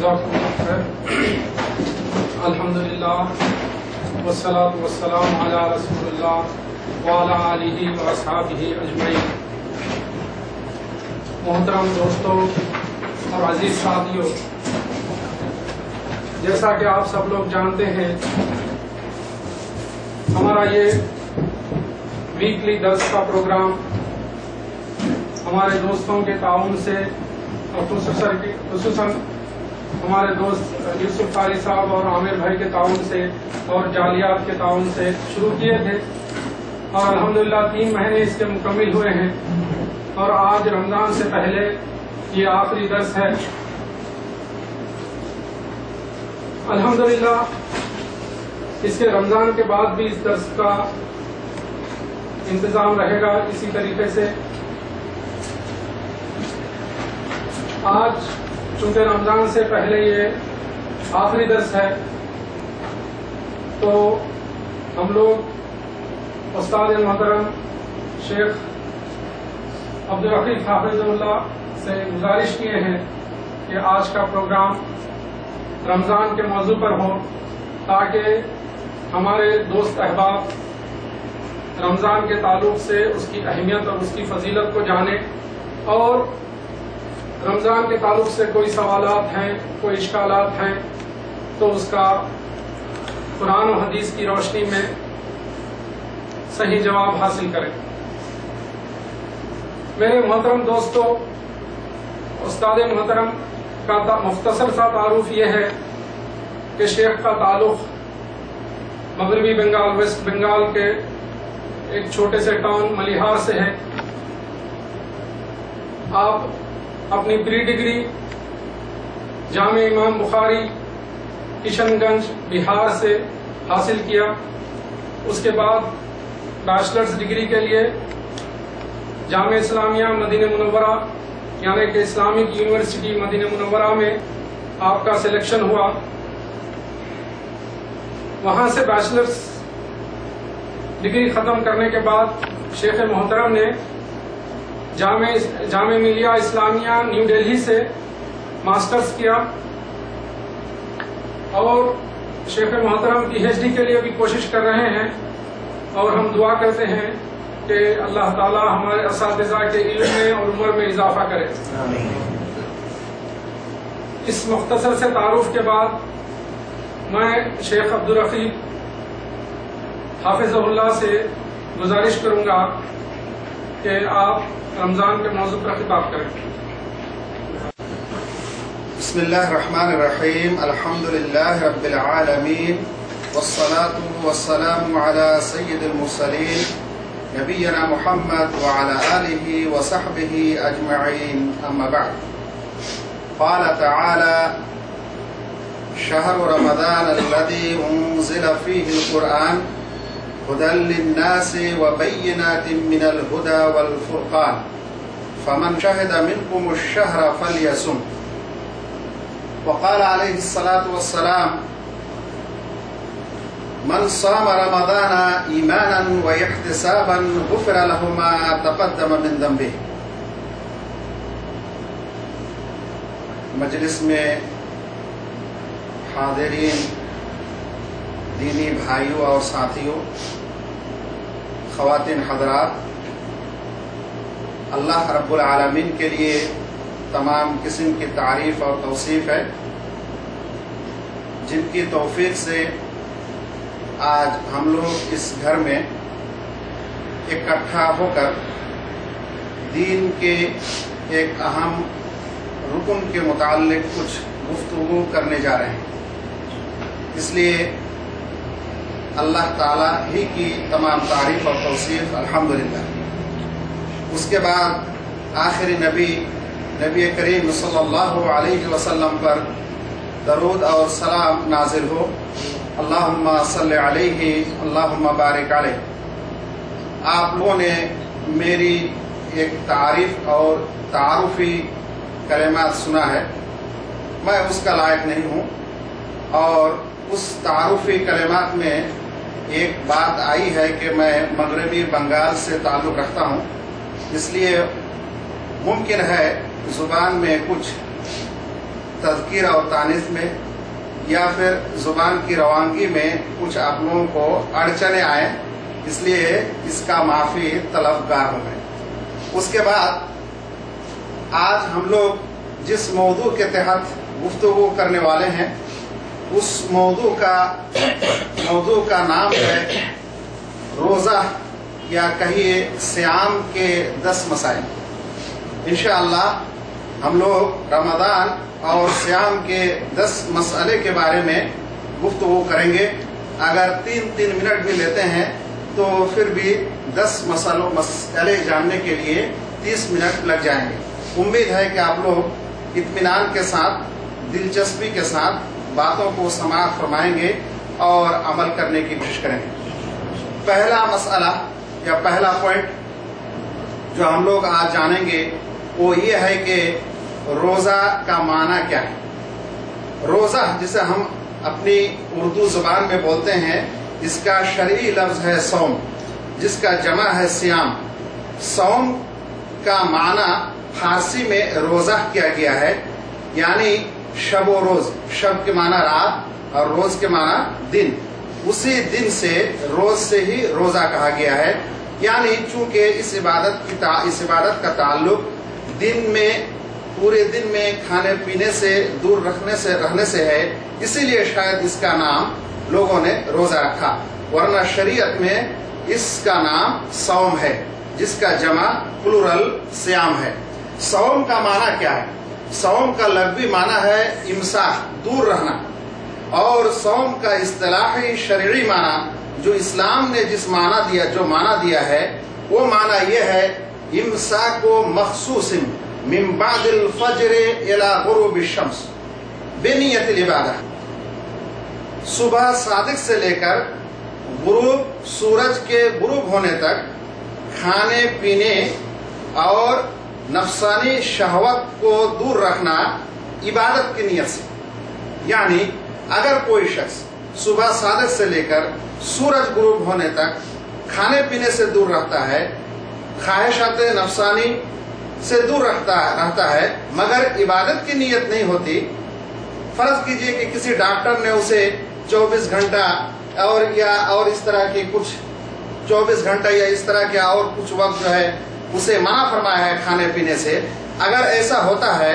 جزاکم اللہ خیر. الحمدللہ والصلاة والسلام علی رسول اللہ وعلی آلہ واصحابہ اجمعین. محترم دوستوں اور عزیز ساتھیوں، جیسا کہ آپ سب لوگ جانتے ہیں، ہمارا یہ ویکلی درس کا پروگرام ہمارے دوستوں کے تعاون سے اور خصوصاً ہمارے دوست یوسف قاری صاحب اور عامر بھائی کے تعاون سے اور جالیات کے تعاون سے شروع کیے تھے، اور الحمدللہ 3 مہینے اس کے مکمل ہوئے ہیں، اور آج رمضان سے پہلے یہ آخری درس ہے. الحمدللہ اس کے رمضان کے بعد بھی اس درس کا انتظام رہے گا اسی طریقے سے. آج چونکہ رمضان سے پہلے یہ آخری درس ہے، تو ہم لوگ استاد محترم شیخ عبدالرقیق حافظ اللہ سے گزارش کیے ہیں کہ آج کا پروگرام رمضان کے موضوع پر ہو، تاکہ ہمارے دوست احباب رمضان کے تعلق سے اس کی اہمیت اور اس کی فضیلت کو جانیں، اور رمضان کے تعلق سے کوئی سوالات ہیں، کوئی اشکالات ہیں، تو اس کا قرآن و حدیث کی روشنی میں صحیح جواب حاصل کریں. میرے محترم دوستو، استاد محترم کا مختصر سا تعارف یہ ہے کہ شیخ کا تعلق مغربی بنگال، ویسٹ بنگال کے ایک چھوٹے سے ٹاؤن ملیحار سے ہے. آپ اپنی پری ڈگری جامع امام بخاری کشن گنج بہار سے حاصل کیا. اس کے بعد بیچلرز ڈگری کے لیے جامعہ اسلامیہ مدینہ منورہ یعنی کہ اسلامک یونیورسٹی مدینہ منورہ میں آپ کا سلیکشن ہوا. وہاں سے بیچلرز ڈگری ختم کرنے کے بعد شیخ محترم نے جامعہ ملیہ اسلامیہ نیو دہلی سے ماسٹرز کیا، اور شیخ محترم پی ایچ ڈی کے لیے بھی کوشش کر رہے ہیں، اور ہم دعا کرتے ہیں کہ اللہ تعالی ہمارے اساتذہ کے علم میں اور عمر میں اضافہ کرے. اس مختصر سے تعارف کے بعد میں شیخ عبدالرقیق حافظ اللہ سے گزارش کروں گا کہ آپ رمضان کے موضوع پر خطاب کریں. بسم اللہ الرحمن الرحیم. الحمدللہ رب العالمین، والصلاة والسلام علی سید المرسلین نبینا محمد وعلى آلہ وصحبہ اجمعین. اما بعد، قال تعالی: شہر رمضان الذی انزل فیہ القرآن هدى للناس وبينات من الهدى والفرقان فمن شهد منكم الشهر فليصم. وقال عليه الصلاة والسلام: من صام رمضان إيمانا واحتسابا غفر له ما تقدم من ذنبه. مجلس میں حاضرین دینی بھائیوں اور ساتھیوں، خواتین حضرات، اللہ رب العالمین کے لیے تمام قسم کی تعریف اور توصیف ہے، جن کی توفیق سے آج ہم لوگ اس گھر میں اکٹھا ہو کر دین کے ایک اہم رکن کے متعلق کچھ گفتگو کرنے جا رہے ہیں. اس لیے اللہ تعالیٰ ہی کی تمام تعریف اور توصیف الحمدللہ. اس کے بعد آخری نبی کریم صلی اللہ علیہ وسلم پر درود اور سلام نازل ہو. اللہم صلی علیہ اللہم بارک علیہ. آپ لوگوں نے میری ایک تعریف اور تعارفی کلمات سنا ہے، میں اس کا لائق نہیں ہوں، اور اس تعارفی کلمات میں ایک بات آئی ہے کہ میں مغربی بنگال سے تعلق رکھتا ہوں، اس لیے ممکن ہے زبان میں کچھ तज़किर और तानीस में या फिर ज़ुबान की रवानगी में कुछ आप लोगों को अड़चने आए, इसलिए इसका माफ़ी तलबगार हूँ मैं। उसके बाद आज हम लोग जिस मौजू के तहत गुफ्तगू करने वाले हैं उस मौजू का नाम है रोज़ा या कहिए सियाम के 10 मसाइल। इंशाअल्लाह हम लोग रमज़ान और सियाम के 10 मसले के बारे में गुफ्तगू करेंगे। अगर 3-3 मिनट भी लेते हैं तो फिर भी 10 मसले जानने के लिए 30 मिनट लग जाएंगे। उम्मीद है कि आप लोग इत्मीनान के साथ, दिलचस्पी के साथ बातों को समाअत फरमाएंगे और अमल करने की कोशिश करेंगे। पहला मसला या पहला पॉइंट जो हम लोग आज जानेंगे वो ये है कि रोज़ा का माना क्या है। रोज़ा जिसे हम अपनी उर्दू ज़ुबान में बोलते हैं, इसका शरई लफ्ज़ है सौम, जिसका जमा है सियाम। सौम का माना फारसी में रोज़ा किया गया है, यानी शब व रोज़। शब के माना रात और रोज़ के माना दिन। उसी दिन से, रोज़ से ही रोज़ा कहा गया है। यानी चूंकि इस इबादत का ताल्लुक दिन में, पूरे दिन में खाने पीने से दूर रहने से है, इसीलिए शायद इसका नाम लोगों ने रोज़ा रखा, वरना शरीयत में इसका नाम सौम है, जिसका जमा प्लूरल सियाम है। सौम का माना क्या है? सौम का लग़वी माना है इमसाक, दूर रहना, और सौम का इस्तिलाही शरई माना जो इस्लाम ने जो माना दिया है वो माना यह है इमसाको मखसूसिन मिन बादिल फज्र इला गुरूबि शम्स बेनियतिल इबादत। सुबह सादिक से लेकर गुरूब, सूरज के गुरूब होने तक खाने पीने और नफसानी शहवत को दूर रखना इबादत की नियत से। यानी अगर कोई शख्स सुबह सादिक से लेकर सूरज गुरूब होने तक खाने पीने से दूर रहता है, ख्वाहिशात नफसानी से दूर रहता है, मगर इबादत की नियत नहीं होती। फर्ज कीजिए कि किसी डॉक्टर ने उसे 24 घंटा और इस तरह की कुछ 24 घंटा या इस तरह के और कुछ वक्त जो है उसे मना फरमाया है खाने पीने से। अगर ऐसा होता है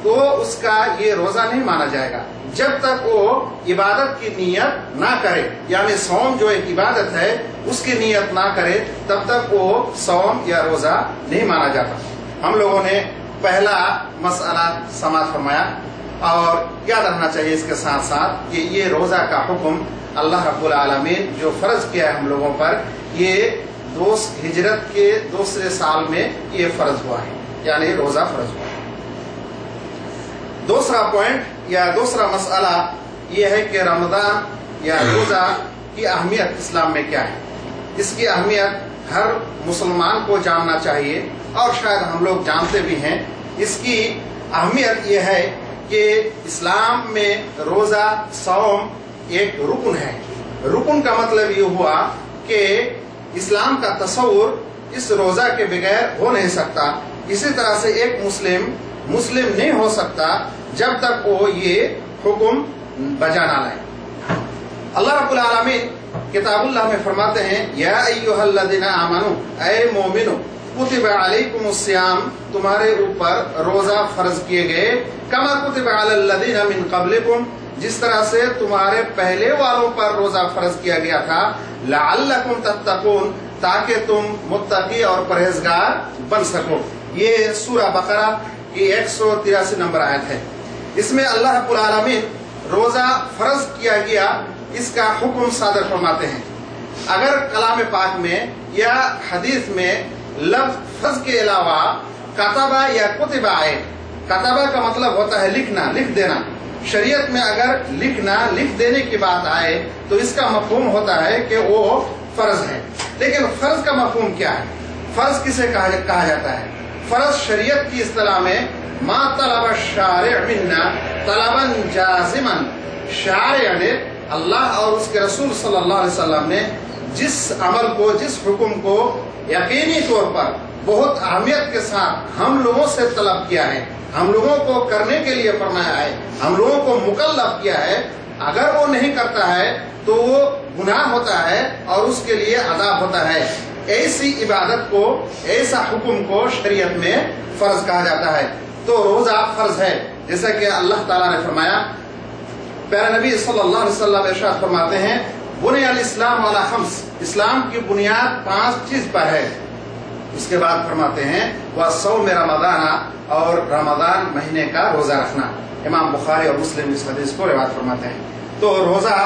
तो उसका ये रोज़ा नहीं माना जाएगा जब तक वो इबादत की नियत ना करे। यानी सौम जो एक इबादत है उसकी नियत ना करे तब तक वो सौम या रोज़ा नहीं माना जाता। हम लोगों ने पहला मसला समाअत फरमाया, और याद रखना चाहिए इसके साथ साथ कि ये रोज़ा का हुक्म अल्लाह रब्बुल आलमीन जो फर्ज किया है हम लोगों पर, ये हिजरत के दूसरे साल में ये फर्ज हुआ है, यानी रोज़ा फर्ज हुआ है। दूसरा पॉइंट या दूसरा मसला ये है कि रमज़ान या रोज़ा की अहमियत इस्लाम में क्या है। इसकी अहमियत हर मुसलमान को जानना चाहिए और शायद हम लोग जानते भी हैं। इसकी अहमियत ये है कि इस्लाम में रोज़ा, सौम एक रुकन है। रुकन का मतलब ये हुआ कि इस्लाम का तस्वुर इस रोज़ा के बगैर हो नहीं सकता। इसी तरह से एक मुस्लिम नहीं हो सकता जब तक वो ये हुक्म बजा ना लाए। अल्लाह रब्बुल आलमीन किताबुल्लाह में फरमाते हैं, या अय्युहल्लज़ीना आमनू, ऐ मोमिनो, कुतिबा अलैकुमुस सियाम, तुम्हारे ऊपर रोज़ा फर्ज किए गए, कमा कुतिबा अलल्लज़ीना मिन क़ब्लिकुम, जिस तरह से तुम्हारे पहले वालों पर रोज़ा फर्ज किया गया था, लअल्लकुम तत्तकून, ताकि तुम मुत्तकी और परहेजगार बन सको। ये सूरह बकरा की 183 नंबर आयत है। इसमें अल्लाह रब्बुल आलमीन रोज़ा फर्ज किया गया इसका हुक्म सादर फरमाते हैं। अगर कलाम पाक में या हदीस में लफ्ज फर्ज के अलावा कतबा या कुतिबा आए, कतबा का मतलब होता है लिखना, लिख देना। शरीयत में अगर लिख देने की बात आए तो इसका मफहूम होता है कि वो फर्ज है। लेकिन फर्ज का मफहूम क्या है? फर्ज किसे कहा जाता है? फर्ज शरीयत की इस्तिलाह में मा तलब शारिअ मिन्ना तलबन जाज़िमन, शारिअ ने अल्लाह और उसके रसूल सल्लल्लाहु अलैहि वसल्लम ने जिस अमल को, जिस हुक्म को यकीनी तौर पर बहुत अहमियत के साथ हम लोगों से तलब किया है, हम लोगों को करने के लिए फरमाया है, हम लोगों को मुकल्लफ किया है। अगर वो नहीं करता है तो वो गुनाह होता है और उसके लिए अज़ाब होता है। ऐसी इबादत को, ऐसा हुक्म को शरीयत में फर्ज कहा जाता है। तो रोजा फर्ज है, जैसा कि अल्लाह ताला ने फरमाया। प्यारे नबी सल्लल्लाहु अलैहि वसल्लम इरशाद फरमाते हैं, बुनियल इस्लाम अला खम्स, इस्लाम की बुनियाद 5 चीज पर है। उसके बाद फरमाते हैं वह सौम रमज़ाना, और रमजान महीने का रोजा रखना। इमाम बुखारी और मुस्लिम इस हदीस को रिवायत फरमाते हैं। तो रोजा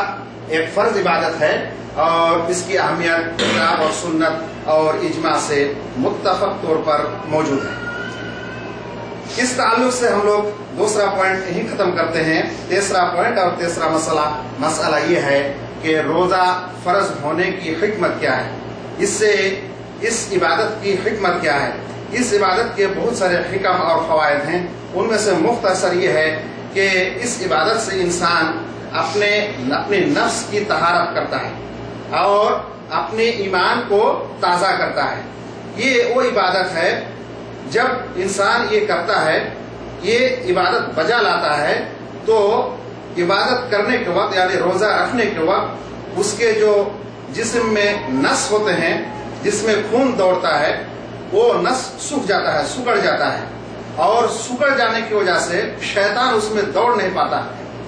एक फर्ज इबादत है और इसकी अहमियत किताब और सुन्नत और इजमा से मुत्तफक तौर पर मौजूद है। इस ताल्लुक से हम लोग दूसरा पॉइंट यही खत्म करते हैं। तीसरा पॉइंट और तीसरा मसला ये है कि रोजा फर्ज होने की हिकमत क्या है, इससे इस इबादत की हिकमत क्या है। इस इबादत के बहुत सारे हिकम और फवायद हैं। उनमें से मुख्तसर ये है कि इस इबादत से इंसान अपने नफ्स की तहारत करता है और अपने ईमान को ताज़ा करता है। ये वो इबादत है जब इंसान ये करता है, ये इबादत बजा लाता है, तो इबादत करने के वक्त यानी रोजा रखने के वक्त उसके जो जिस्म में नस होते हैं, जिसमें खून दौड़ता है, वो नस सूख जाता है, सुकड़ जाता है। और सुकड़ जाने की वजह से शैतान उसमें दौड़ नहीं पाता,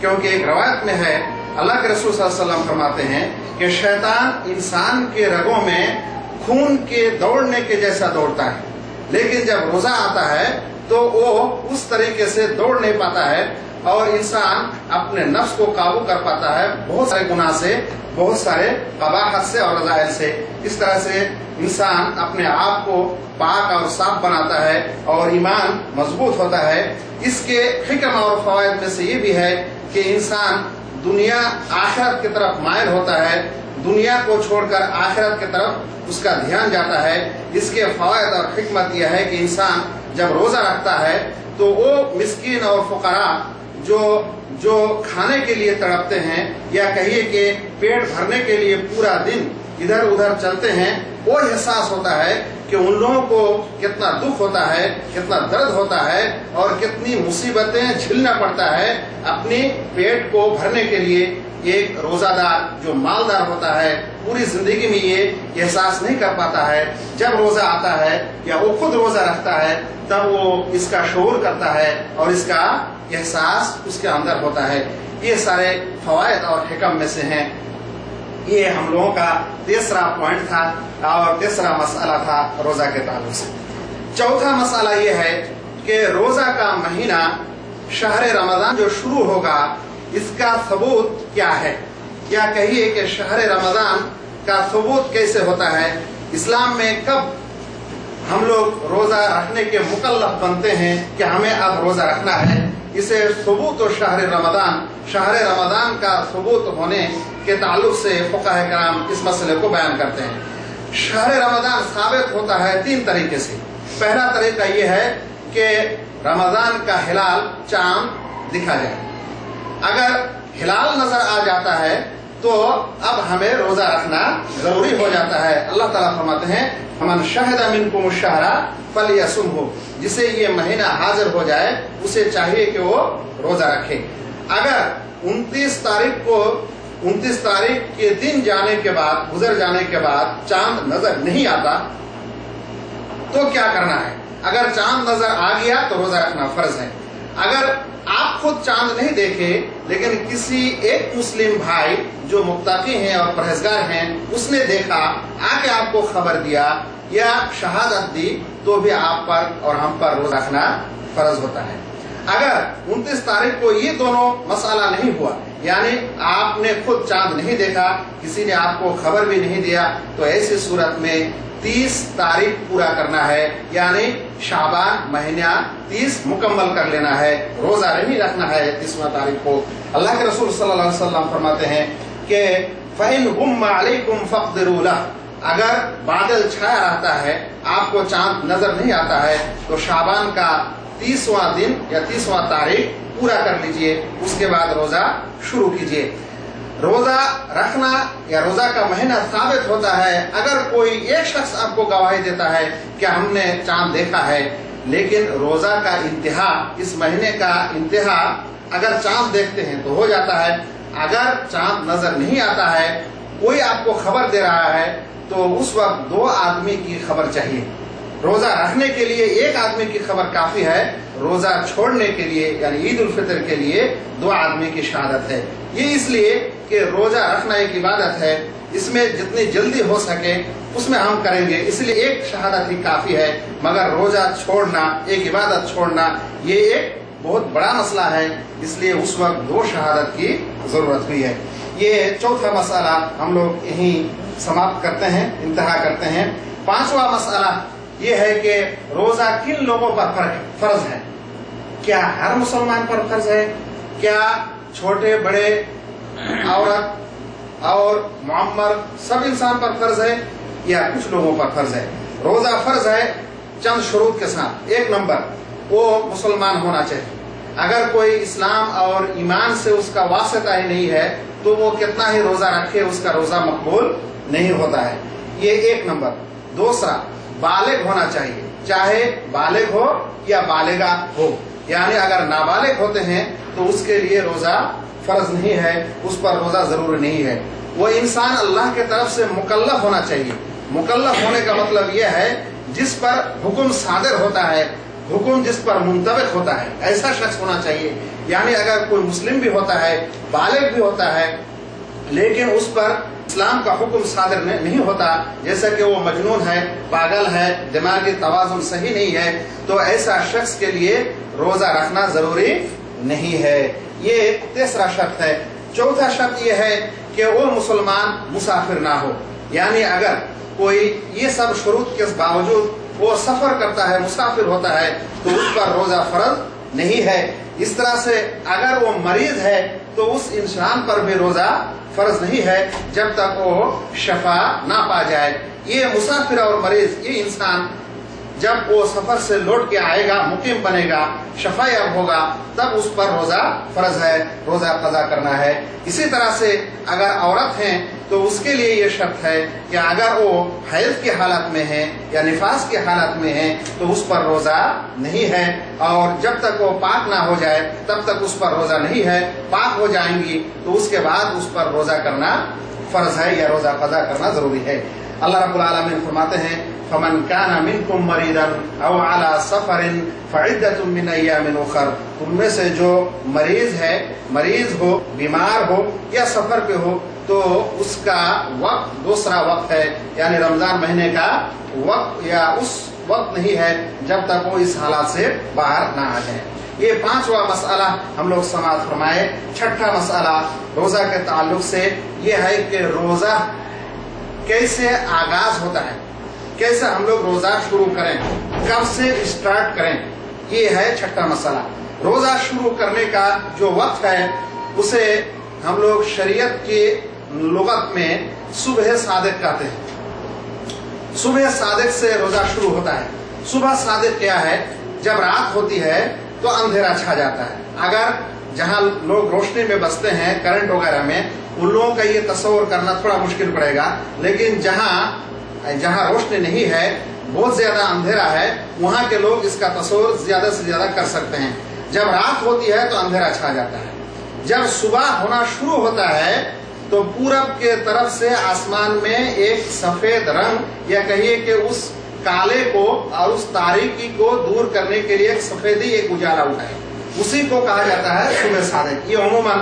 क्योंकि एक रवायत में है अल्लाह के रसूल सल्लल्लाहु अलैहि वसल्लम फरमाते हैं कि शैतान इंसान के रगों में खून के दौड़ने के जैसा दौड़ता है, लेकिन जब रोजा आता है तो वो उस तरीके से दौड़ नहीं पाता है और इंसान अपने नफ्स को काबू कर पाता है बहुत सारे गुनाह से, बहुत सारे कबाहत से और रज़ाइल से। इस तरह से इंसान अपने आप को पाक और साफ बनाता है और ईमान मजबूत होता है। इसके हिकम और फवायद में से ये भी है कि इंसान दुनिया आखिरत की तरफ मायल होता है, दुनिया को छोड़कर आखिरत की तरफ उसका ध्यान जाता है। इसके फवायद और हिकमत यह है कि इंसान जब रोजा रखता है तो वो मिस्कीन और फुकरा जो खाने के लिए तड़पते हैं, या कहिए कि पेट भरने के लिए पूरा दिन इधर उधर चलते हैं, वो एहसास होता है कि उन लोगों को कितना दुख होता है, कितना दर्द होता है और कितनी मुसीबतें झेलना पड़ता है अपनी पेट को भरने के लिए। एक रोजादार जो मालदार होता है पूरी जिंदगी में ये एहसास नहीं कर पाता है। जब रोजा आता है या वो खुद रोजा रखता है तब वो इसका शऊर करता है और इसका एहसास उसके अंदर होता है। ये सारे फवायद और हिकम में से हैं। ये हम लोगों का तीसरा पॉइंट था और तीसरा मसला था रोजा के ताल्लुक से। चौथा मसला ये है कि रोजा का महीना शहर रमजान जो शुरू होगा इसका सबूत क्या है, या कहिए कि शहर रमजान का सबूत कैसे होता है। इस्लाम में कब हम लोग रोजा रखने के मुकल्लफ बनते हैं कि हमें अब रोजा रखना है, इसे सबूत और शहर रमजान का सबूत होने के ताल्लुक से फुक़हा किराम इस मसले को बयान करते हैं। शहर रमजान साबित होता है 3 तरीके से। पहला तरीका यह है कि रमजान का हिलाल चांद दिखा जाए। अगर हिलाल नजर आ जाता है तो अब हमें रोजा रखना जरूरी हो जाता है। अल्लाह ताला फरमाते हैं फमन शहदा मिनकुम शहरा फलियसुमहु, जिसे ये महीना हाजिर हो जाए उसे चाहिए कि वो रोजा रखे। अगर 29 तारीख के दिन जाने के बाद, गुजर जाने के बाद चांद नजर नहीं आता तो क्या करना है। अगर चांद नजर आ गया तो रोजा रखना फर्ज है। अगर आप खुद चांद नहीं देखे लेकिन किसी एक मुस्लिम भाई जो मुत्तकी हैं और परहेजगार हैं उसने देखा, आके आपको खबर दिया या शहादत दी, तो भी आप पर और हम पर रोजा रखना फर्ज होता है। अगर 29 तारीख को ये दोनों मसला नहीं हुआ, यानी आपने खुद चांद नहीं देखा, किसी ने आपको खबर भी नहीं दिया, तो ऐसी सूरत में 30 तारीख पूरा करना है, यानी शाबान महीना 30 मुकम्मल कर लेना है, रोजा नहीं रखना है 30वां तारीख को। अल्लाह के रसूल सल्लल्लाहु अलैहि वसल्लम फरमाते हैं कि फ़इन गुम्मा अलैकुम फ़क़दिरू लह, अगर बादल छाया रहता है, आपको चांद नजर नहीं आता है, तो शाबान का 30वां दिन या 30वां तारीख पूरा कर लीजिए, उसके बाद रोजा शुरू कीजिए। रोजा रखना या रोजा का महीना साबित होता है अगर कोई एक शख्स आपको गवाही देता है कि हमने चांद देखा है, لیکن روزہ کا انتہا، اس مہینے کا انتہا اگر چاند دیکھتے ہیں تو ہو جاتا ہے، اگر چاند نظر نہیں آتا ہے، کوئی آپ کو خبر دے رہا ہے تو اس وقت 2 آدمی کی خبر چاہیے۔ روزہ رکھنے کے لیے 1 آدمی کی خبر کافی ہے، روزہ چھوڑنے کے لیے یعنی عید الفطر کے لیے 2 آدمی کی شہادت ہے۔ یہ اس لیے کہ روزہ رکھنا ایک عبادت ہے، اس میں جتنی جلدی ہو سکے اس میں ہم کریں گے، اس لیے 1 شہادت ہی کافی ہے، مگر روزہ چھوڑنا، ایک عبادت چھوڑنا، یہ ایک بہت بڑا مسئلہ ہے، اس لیے اس وقت 2 شہادت کی ضرورت ہوئی ہے۔ یہ چوتھا مسئلہ ہم لوگ یہیں سماپت کرتے ہیں، انتہا کرتے ہیں۔ 5واں مسئلہ یہ ہے کہ روزہ کن لوگوں پر فرض ہے؟ کیا ہر مسلمان پر فرض ہے؟ کیا چھوٹے بڑے، عورت اور معمر سب انسان پر فرض ہے، یا کچھ لوگوں پر فرض ہے؟ روزہ فرض ہے چند شروط کے ساتھ۔ 1 نمبر، وہ مسلمان ہونا چاہیے۔ اگر کوئی اسلام اور ایمان سے اس کا واسطہ ہی نہیں ہے تو وہ کتنا ہی روزہ رکھے اس کا روزہ مقبول نہیں ہوتا ہے، یہ 1 نمبر۔ دوسرا، بالغ ہونا چاہیے، چاہے بالغ ہو یا بالغہ ہو، یعنی اگر نابالغ ہوتے ہیں تو اس کے لیے روزہ فرض نہیں ہے، اس پر روزہ ضروری نہیں ہے۔ وہ انسان اللہ کے طرف سے مکلف ہونا چاہیے۔ مکلف ہونے کا مطلب یہ ہے جس پر حکم صادر ہوتا ہے، حکم جس پر منطبق ہوتا ہے، ایسا شخص ہونا چاہیے۔ یعنی اگر کوئی مسلم بھی ہوتا ہے، بالغ بھی ہوتا ہے، لیکن اس پر اسلام کا حکم صادر نہیں ہوتا، جیسا کہ وہ مجنون ہے، پاگل ہے، دماغی توازن صحیح نہیں ہے، تو ایسا شخص کے لیے روزہ رکھنا ضروری نہیں ہے۔ یہ 3را شرط ہے۔ 4تھا شرط یہ ہے کہ وہ مسلمان مسافر نہ ہو، یعنی اگر کوئی یہ سب شروط کے باوجود وہ سفر کرتا ہے، مسافر ہوتا ہے، تو اس پر روزہ فرض نہیں ہے۔ اس طرح سے اگر وہ مریض ہے تو اس انسان پر بھی روزہ فرض نہیں ہے جب تک وہ شفا نہ پا جائے۔ یہ مسافر اور مریض، یہ انسان جب وہ سفر سے لوٹ کے آئے گا، مقیم بنے گا، شفا یاب ہوگا، تب اس پر روزہ فرض ہے، روزہ قضا کرنا ہے۔ اسی طرح سے اگر عورت ہیں تو اس کے لیے یہ شرط ہے کہ اگر وہ حیض کی حالت میں ہے یا نفاس کی حالت میں ہے تو اس پر روزہ نہیں ہے، اور جب تک وہ پاک نہ ہو جائے تب تک اس پر روزہ نہیں ہے۔ پاک ہو جائیں گی تو اس کے بعد اس پر روزہ کرنا فرض ہے یا روزہ قضا کرنا ضروری ہے۔ اللہ رب العالمین فرماتے ہیں فَمَنْ كَانَ مِنْكُمْ مَرِيضًا أَوْ عَلَى سَفَرٍ فَعِدَّةٌ مِّنْ أَيَّامٍ أُخَرَ، ان میں سے جو مریض ہے، مریض ہو، بیمار ہو یا سفر پہ ہو تو اس کا وقت دوسرا وقت ہے، یعنی رمضان مہینے کا وقت یا اس وقت نہیں ہے جب تک وہ اس حالات سے باہر نہ آ جائے۔ یہ 5واں مسئلہ ہم لوگ سماعت فرمائے۔ 6ٹھا مسئلہ روزہ کے تعلق سے یہ ہے کہ روزہ کیسے آغاز ہوتا ہے، کیسے ہم لوگ روزہ شروع کریں، کب سے اسٹارٹ کریں، یہ ہے 6ٹھا مسئلہ۔ روزہ شروع کرنے کا جو وقت ہے اسے ہم لوگ شریعت کی لغت میں صبح صادق کہتے ہیں۔ صبح صادق سے روزہ شروع ہوتا ہے۔ صبح صادق کیا ہے؟ جب رات ہوتی ہے تو اندھیرا چھا جاتا ہے۔ اگر جہاں لوگ روشنی میں بستے ہیں، کرنٹ وغیرہ میں، ان لوگوں کا یہ تصور کرنا تھوڑا مشکل پڑے گا، لیکن جہاں روشنی نہیں ہے، بہت زیادہ اندھیرا ہے، وہاں کے لوگ اس کا تصور زیادہ سے زیادہ کر سکتے ہیں۔ جب رات ہوتی ہے تو اندھیرا چھا جاتا ہے۔ جب صبح ہونا شروع ہوتا ہے تو پورب کے طرف سے آسمان میں ایک سفید رنگ، یا کہیے کہ اس کالے کو اور اس تاریکی کو دور کرنے کے لیے ایک سفیدی، ایک اجالا اٹھا ہے، اسی کو کہا جاتا ہے صبح صادق۔ یہ عموماً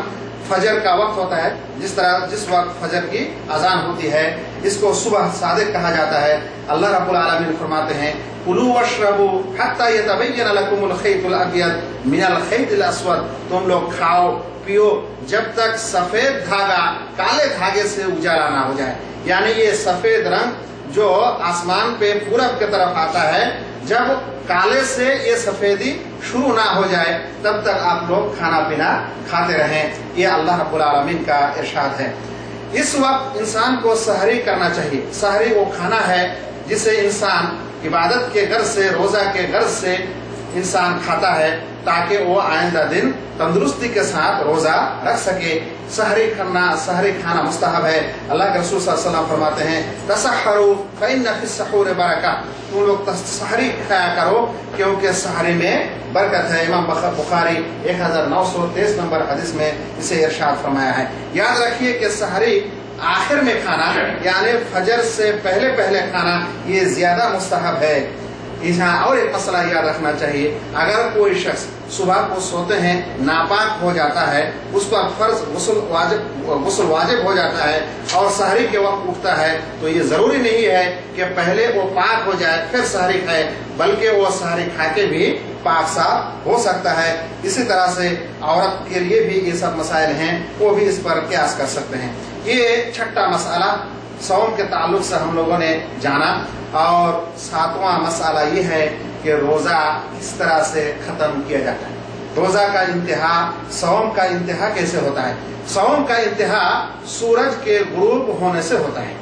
فجر کا وقت ہوتا ہے، جس وقت فجر کی اذان ہوتی ہے، اس کو صبح صادق کہا جاتا ہے۔ اللہ رب العالمین فرماتے ہیں کلوا واشربوا حتی یتبین لکم الخیط الابیض من الخیط الاسود، تم لوگ کھاؤ پیو جب تک سفید دھاگا کالے دھاگے سے اجالا نہ ہو جائے۔ یعنی یہ سفید رنگ جو آسمان پہ پورب کی طرف آتا ہے، جب کالے سے یہ سفیدی شروع نہ ہو جائے تب تک آپ لوگ کھانا پینا کھاتے رہیں۔ یہ اللہ رب العالمین کا ارشاد ہے۔ اس وقت انسان کو سحری کرنا چاہیے۔ سحری وہ کھانا ہے جسے انسان عبادت کے غرض سے، روزہ کے غرض سے इंसान खाता है ताकि वो आइंदा दिन तंदुरुस्ती के साथ रोजा रख सके। सहरी खाना मुस्तहब है। अल्लाह के रसूल सल्लल्लाहु अलैहि वसल्लम फरमाते हैं तसहरू फइन्न फिस सहूर बरका, तुम लोग सहरी खाया करो क्योंकि सहरी में बरकत है। इमाम बुखारी 1923 नंबर हदीस में इसे इरशाद फरमाया है। याद रखिए कि सहरी आखिर में खाना यानी फजर से पहले खाना ये ज्यादा मुस्तहब है। यहाँ और एक मसला याद रखना चाहिए, अगर कोई शख्स सुबह को सोते हैं नापाक हो जाता है, उस पर फर्ज गुस्ल वाजिब हो जाता है और सहरी के वक्त उठता है, तो ये जरूरी नहीं है कि पहले वो पाक हो जाए फिर सहरी खाए, बल्कि वो सहरी खा के भी पाक साफ हो सकता है। इसी तरह से औरत के लिए भी ये सब मसाइल हैं, वो भी इस पर क्यास कर सकते हैं। ये छठा मसाला सौम के ताल्लुक से हम लोगों ने जाना। और सातवां मसाला ये है कि रोजा किस तरह से खत्म किया जाता है। रोजा का इंतहा, सौम का इंतहा कैसे होता है? सौम का इंतहा सूरज के गुरूब होने से होता है।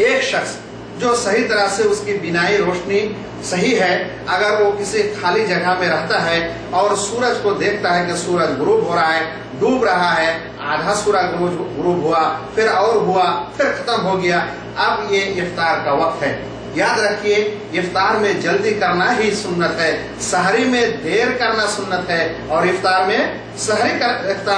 एक शख्स जो सही तरह से उसकी बिनाई रोशनी सही है, अगर वो किसी खाली जगह में रहता है और सूरज को देखता है कि सूरज गुरूब हो रहा है, डूब रहा है, आधा सूरज गुरूब हुआ, फिर और हुआ, फिर खत्म हो गया, अब ये इफ्तार का वक्त है। याद रखिए इफ्तार में जल्दी करना ही सुन्नत है, सहरी में देर करना सुन्नत है और इफ्तार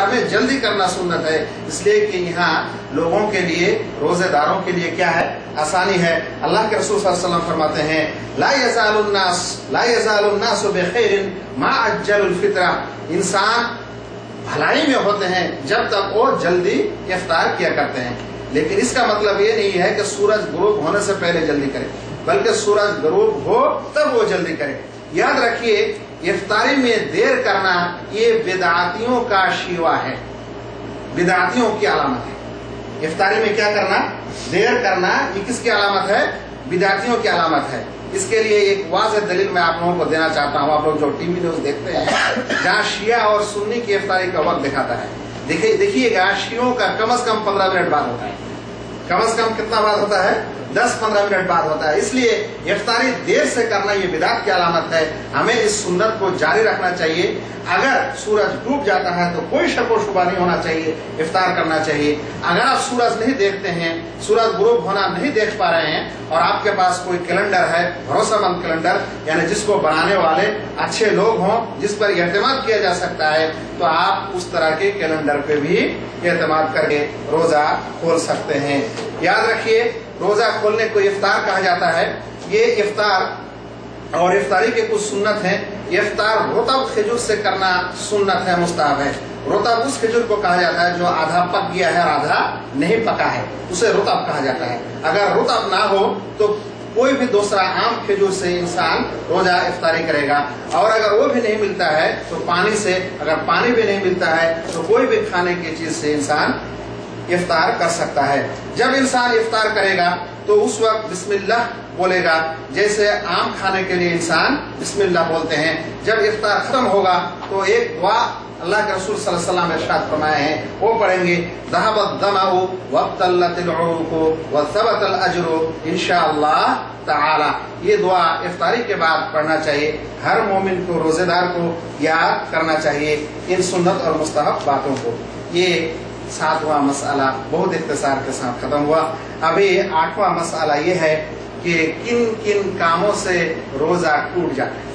में जल्दी करना सुन्नत है। इसलिए कि यहाँ लोगों के लिए, रोजेदारों के लिए क्या है? आसानी है। अल्लाह के रसूल सल्लल्लाहु अलैहि वसल्लम फरमाते हैं ला यज़ालुन्नास बिखैरिन मा अज्जलुल फित्रा, इंसान भलाई में होते हैं जब तक वो जल्दी इफ्तार किया करते हैं। लेकिन इसका मतलब ये नहीं है कि सूरज गुरूब होने से पहले जल्दी करें, बल्कि सूरज गुरूब हो तब वो जल्दी करें। याद रखिए इफ्तारी में देर करना ये बिदअतियों का शिवा है, बिदअतियों की अलामत है। इफ्तारी में क्या करना? देर करना, ये किसकी अलामत है? बिदअतियों की अलामत है। इसके लिए एक वाज़ेह दलील मैं आप लोगों को देना चाहता हूँ। आप लोग जो टीवी न्यूज देखते हैं जहाँ शिया और सुन्नी की इफ्तारी का वक्त दिखाता है, देखिएगा शियों का कम से कम 15 मिनट बाद होता है। कम से कम कितना बाद होता है? 10-15 मिनट बाद होता है। इसलिए इफ्तारी देर से करना ये बिदात की अलामत है। हमें इस सुन्नत को जारी रखना चाहिए। अगर सूरज डूब जाता है तो कोई शक व शुबा नहीं होना चाहिए, इफ्तार करना चाहिए। अगर आप सूरज नहीं देखते हैं, सूरज गुरूब होना नहीं देख पा रहे हैं और आपके पास कोई कैलेंडर है, भरोसेमंद कैलेंडर, यानी जिसको बनाने वाले अच्छे लोग हों, जिस पर एतमाद किया जा सकता है, तो आप उस तरह के कैलेंडर पे भी एतमाद करके रोजा खोल सकते हैं। याद रखिए रोजा खोलने को इफ्तार कहा जाता है। ये इफ्तार और इफ्तारी के कुछ सुन्नत हैं। इफ्तार रोतब खजूर से करना सुन्नत है, मुस्ताहब है। रोतब उस खजूर को कहा जाता है जो आधा पक गया है और आधा नहीं पका है, उसे रोतब कहा जाता है। अगर रोतब ना हो तो कोई भी दूसरा आम खजूर से इंसान रोजा इफ्तारी करेगा। और अगर वो भी नहीं मिलता है तो पानी से, अगर पानी भी नहीं मिलता है तो कोई भी खाने की चीज से इंसान इफ्तार कर सकता है। जब इंसान इफ्तार करेगा तो उस वक्त बिस्मिल्लाह बोलेगा, जैसे आम खाने के लिए इंसान बिस्मिल्लाह बोलते हैं। जब इफ्तार खत्म होगा तो एक दुआ अल्लाह के रसूल सल्लल्लाहु अलैहि वसल्लम इरशाद फरमाए हैं, वो पढ़ेंगे ज़हबत दमउ वब्तल्लतिल उरूक़ु व सबतल अज्रु इंशाअल्लाह ताला। ये दुआ इफ्तारी के बाद पढ़ना चाहिए। हर मोमिन को, रोजेदार को याद करना चाहिए इन सुन्नत और मुस्तहब बातों को। ये 7वां मसाला बहुत इख्तिसार के साथ खत्म हुआ। अभी 8वां मसाला ये है कि किन किन कामों से रोजा टूट जाता है।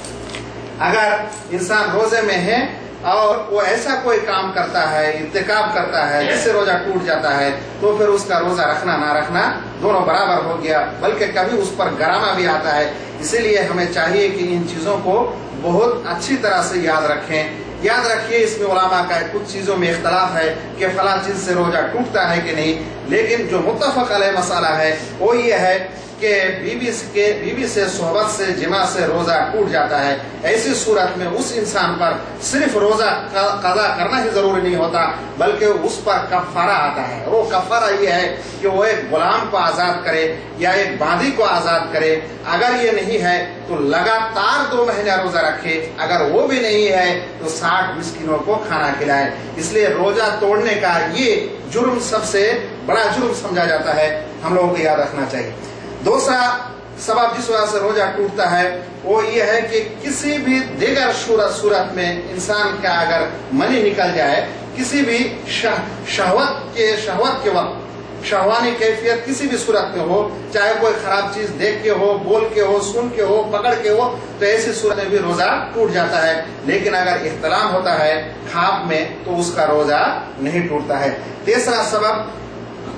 अगर इंसान रोजे में है और वो ऐसा कोई काम करता है, इर्तिकाब करता है जिससे रोजा टूट जाता है, तो फिर उसका रोजा रखना ना रखना दोनों बराबर हो गया, बल्कि कभी उस पर गरामा भी आता है। इसीलिए हमें चाहिए कि इन चीजों को बहुत अच्छी तरह से याद रखें। याद रखिए इसमें उलामा का कुछ चीजों में इख्तलाफ है कि फला चीज से रोजा टूटता है कि नहीं, लेकिन जो मुत्तफक अलैह मसाला है वो ये है कि बीवी से सोहबत से, जिमा से रोजा टूट जाता है। ऐसी सूरत में उस इंसान पर सिर्फ रोजा कज़ा करना ही जरूरी नहीं होता, बल्कि उस पर कफ़ारा आता है। वो कफ़ारा ये है कि वो एक गुलाम को आजाद करे या एक बांदी को आजाद करे। अगर ये नहीं है तो लगातार 2 महीना रोजा रखे। अगर वो भी नहीं है तो 60 मिस्किनों को खाना खिलाए। इसलिए रोजा तोड़ने का ये जुर्म सबसे बड़ा जुर्म समझा जाता है, हम लोगों को याद रखना चाहिए। दूसरा सबब जिस वजह से रोजा टूटता है वो ये है कि किसी भी दीगर सूरत में इंसान का अगर मनी निकल जाए, किसी भी शहवत के वक्त शहवानी कैफियत किसी भी सूरत में हो, चाहे कोई खराब चीज देख के हो, बोल के हो, सुन के हो, पकड़ के हो, तो ऐसी सूरत में भी रोजा टूट जाता है। लेकिन अगर इख्तिलाम होता है ख्वाब में तो उसका रोजा नहीं टूटता है। तीसरा सबब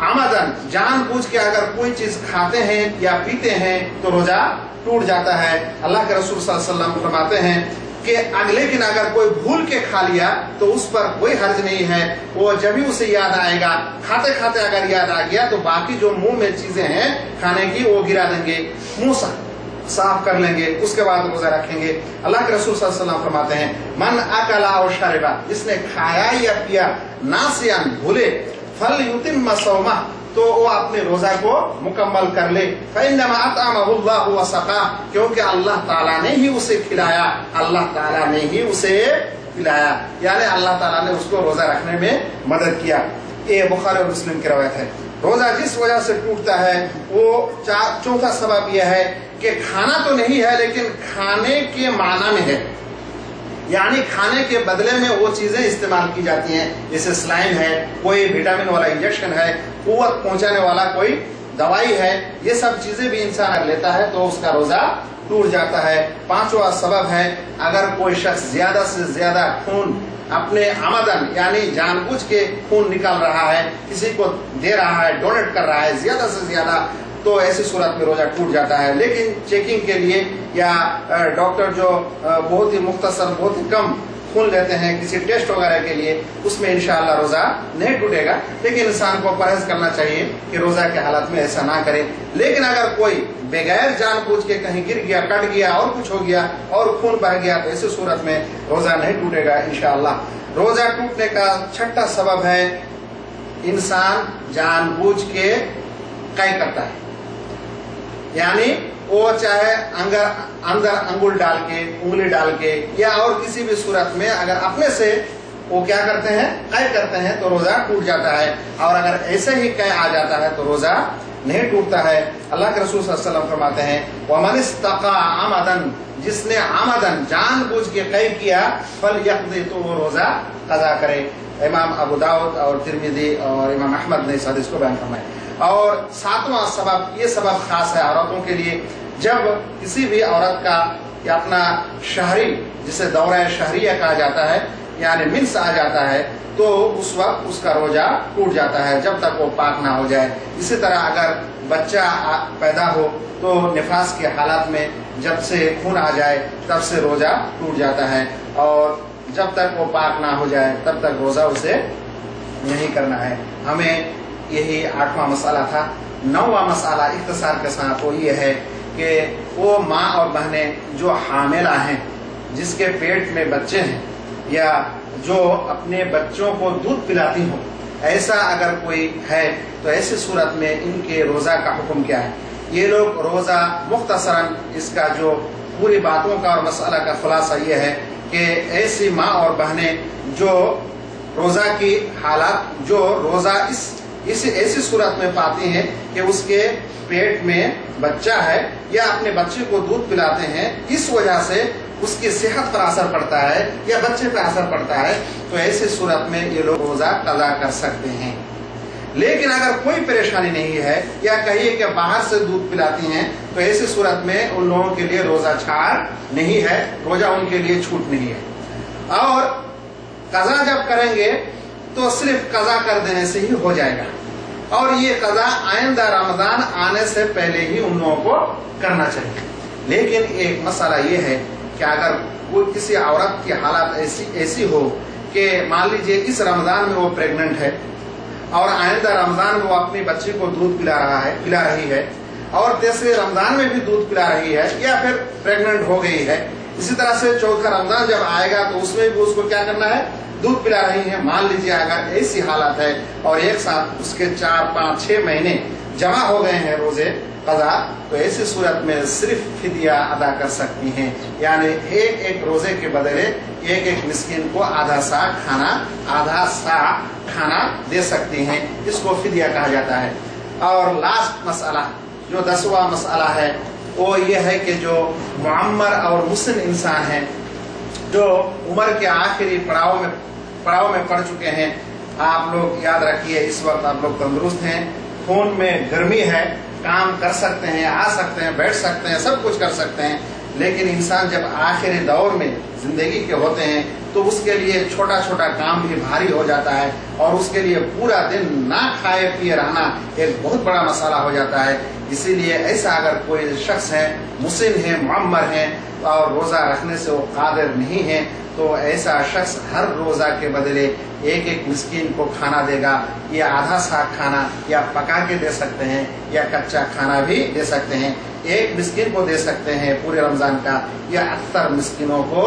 आमदन, जानबूझ के अगर कोई चीज खाते हैं या पीते हैं तो रोजा टूट जाता है। अल्लाह के रसूल सल्लल्लाहु अलैहि वसल्लम फरमाते हैं कि अगले दिन अगर कोई भूल के खा लिया तो उस पर कोई हर्ज नहीं है, वो जब भी उसे याद आएगा, खाते खाते अगर याद आ गया तो बाकी जो मुंह में चीजें हैं खाने की वो गिरा देंगे, मुंह साफ कर लेंगे, उसके बाद रोजा रखेंगे। अल्लाह के रसूल सल्लल्लाहु अलैहि वसल्लम फरमाते हैं मन अकला और शरिबा, जिसने खाया या पिया नासियन भूले, फल युतिम सौमा, तो वो अपने रोजा को मुकम्मल कर ले। फइन्नमा अतअमहुल्लाहु व सक़ा, क्योंकि अल्लाह ताला ने ही उसे खिलाया, अल्लाह ताला ने ही उसे खिलाया, यानी अल्लाह ताला ने उसको रोजा रखने में मदद किया। ये बुखारी और मुस्लिम की रवायत है। रोजा जिस वजह से टूटता है वो चौथा सबब यह है कि खाना तो नहीं है लेकिन खाने के माना में है, यानी खाने के बदले में वो चीजें इस्तेमाल की जाती हैं, जैसे स्लाइम है, कोई विटामिन वाला इंजेक्शन है, कुव्वत पहुंचाने वाला कोई दवाई है, ये सब चीजें भी इंसान लेता है तो उसका रोजा टूट जाता है। पांचवा सबब है अगर कोई शख्स ज्यादा से ज्यादा खून अपने आमदन यानी जानबूझ के खून निकाल रहा है, किसी को दे रहा है, डोनेट कर रहा है ज्यादा से ज्यादा, तो ऐसी सूरत में रोजा टूट जाता है। लेकिन चेकिंग के लिए या डॉक्टर जो बहुत ही मुख्तसर बहुत ही कम खून लेते हैं किसी टेस्ट वगैरह के लिए, उसमें इंशाअल्लाह रोजा नहीं टूटेगा। लेकिन इंसान को परहेज करना चाहिए कि रोजा के हालत में ऐसा ना करे। लेकिन अगर कोई बगैर जानबूझ के कहीं गिर गया, कट गया और कुछ हो गया और खून बह गया तो ऐसी सूरत में रोजा नहीं टूटेगा इंशाअल्लाह। रोजा टूटने का छठा सबब है इंसान जानबूझ के कै करता है, यानी वो चाहे अंदर उंगली डाल के या और किसी भी सूरत में अगर अपने से वो क्या करते हैं, कै करते हैं तो रोजा टूट जाता है। और अगर ऐसे ही कै आ जाता है तो रोजा नहीं टूटता है। अल्लाह के रसूल सल्लल्लाहु अलैहि वसल्लम फरमाते हैं वमन इस्तक़ा आमदन, जिसने आमदन जानबूझ के कै किया फल यक़दी, तो वो रोजा कज़ा करे। इमाम अबू दाऊद और तिरमिज़ी और इमाम अहमद ने इस हदीस को बयान फरमाया। और सातवां सबब, ये सबब खास है औरतों के लिए, जब किसी भी औरत का या अपना शहरी जिसे दौरा शहरिया कहा जाता है यानी मिन्स आ जाता है तो उस वक्त उसका रोजा टूट जाता है जब तक वो पाक ना हो जाए। इसी तरह अगर बच्चा पैदा हो तो निफास के हालात में जब से खून आ जाए तब से रोजा टूट जाता है, और जब तक वो पाक ना हो जाए तब तक रोजा उसे नहीं करना है। हमें यही आठवां मसाला था। नौवां मसाला इख्तिसार के साथ वो ये है कि वो माँ और बहनें जो हामिला हैं, जिसके पेट में बच्चे हैं या जो अपने बच्चों को दूध पिलाती हो, ऐसा अगर कोई है तो ऐसी सूरत में इनके रोजा का हुक्म क्या है। ये लोग रोजा मुख्तसरन इसका जो पूरी बातों का और मसाला का खुलासा ये है कि ऐसी माँ और बहनें जो रोजा की हालात, जो रोजा ऐसी सूरत में पाती हैं कि उसके पेट में बच्चा है या अपने बच्चे को दूध पिलाते हैं, इस वजह से उसकी सेहत पर असर पड़ता है या बच्चे पर असर पड़ता है, तो ऐसी सूरत में ये लोग रोजा कज़ा कर सकते हैं। लेकिन अगर कोई परेशानी नहीं है या कहिए कि बाहर से दूध पिलाती हैं तो ऐसी सूरत में उन लोगों के लिए रोजा छाड़ नहीं है, रोजा उनके लिए छूट नहीं है। और कज़ा जब करेंगे तो सिर्फ कज़ा कर देने से ही हो जाएगा, और ये कज़ा आइंदा रमजान आने से पहले ही उन लोगों को करना चाहिए। लेकिन एक मसला ये है कि अगर कोई किसी औरत की हालत ऐसी हो कि मान लीजिए इस रमजान में वो प्रेग्नेंट है और आइंदा रमजान में वो अपने बच्चे को दूध पिला रही है और तीसरे रमजान में भी दूध पिला रही है या फिर प्रेग्नेंट हो गई है, इसी तरह से चौथा रमजान जब आएगा तो उसमें भी उसको क्या करना है, दूध पिला रही है। मान लीजिए अगर ऐसी हालत है और एक साथ उसके 4, 5, 6 महीने जमा हो गए हैं रोजे कज़ा, तो ऐसी सूरत में सिर्फ फिदिया अदा कर सकती हैं, यानी एक रोजे के बदले एक मिस्किन को आधा सा खाना दे सकती हैं। इसको फिदिया कहा जाता है। और लास्ट मसला जो 10वां मसला है वो ये है कि जो मुअम्मर और मुस्न इंसान हैं, जो उम्र के आखिरी पड़ाव में पड़ चुके हैं, आप लोग याद रखिए इस वक्त आप लोग तंदुरुस्त हैं, खून में गर्मी है, काम कर सकते हैं, आ सकते हैं, बैठ सकते हैं, सब कुछ कर सकते हैं। लेकिन इंसान जब आखिरी दौर में जिंदगी के होते हैं तो उसके लिए छोटा छोटा काम भी भारी हो जाता है और उसके लिए पूरा दिन ना खाए पिए रहना एक बहुत बड़ा मसला हो जाता है। इसीलिए ऐसा अगर कोई शख्स है, मुस्लिम है, मुअम्मर है और रोजा रखने से वो कादिर नहीं है, तो ऐसा शख्स हर रोजा के बदले एक एक मिस्कीन को खाना देगा, या आधा साग खाना या पका के दे सकते हैं या कच्चा खाना भी दे सकते हैं। एक मिस्किन को दे सकते हैं पूरे रमजान का, या अक्सर मिस्किनों को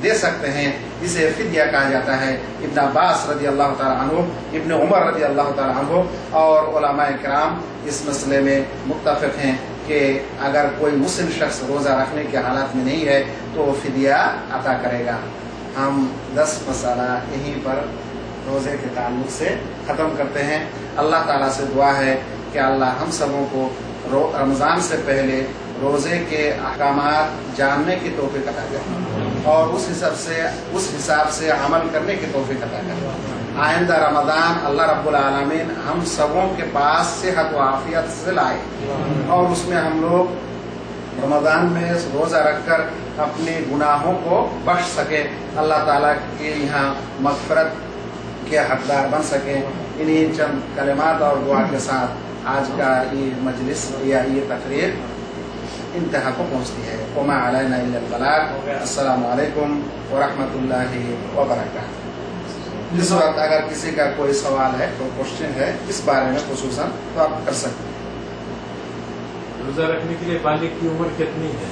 दे सकते हैं। इसे फिदिया कहा जाता है। इब्न अब्बास रजी अल्लाह तआला अन्हु, इब्न उमर रजी अल्लाह तआला अन्हु और उलमाए किराम इस मसले में मुत्तफिक हैं कि अगर कोई मुस्लिम शख्स रोजा रखने के हालात में नहीं है तो वो फिदिया अता करेगा। हम 10 मसाला यहीं पर रोजे के ताल्लुक से खत्म करते हैं। अल्लाह ताला से दुआ है कि अल्लाह हम सबों को रमजान से पहले रोजे के अहकामात जानने की तौफीक अता करे और उस हिसाब से अमल करने की तौफीक अता करे। आइंदा रमजान अल्लाह रब्बुल आलमीन हम सबों के पास सेहत व आफियत से लाए और उसमें हम लोग रमजान में रोजा रखकर अपने गुनाहों को बख्श सके, अल्लाह ताला के यहाँ मग़फ़िरत के हकदार बन सके। इन्हीं चंद कलिमात और दुआ के साथ आज का ये मजलिस या ये तकरीर इंतहा को पहुँचती है। वमा अलैना इल्लल बलाग। अस्सलामु अलैकुम व रहमतुल्लाहि व बरकातहू। जिस वक्त अगर किसी का कोई सवाल है, कोई क्वेश्चन है इस बारे में खुसूसन, तो आप कर सकते हैं। रोजा रखने के लिए बालिग की उम्र कितनी है?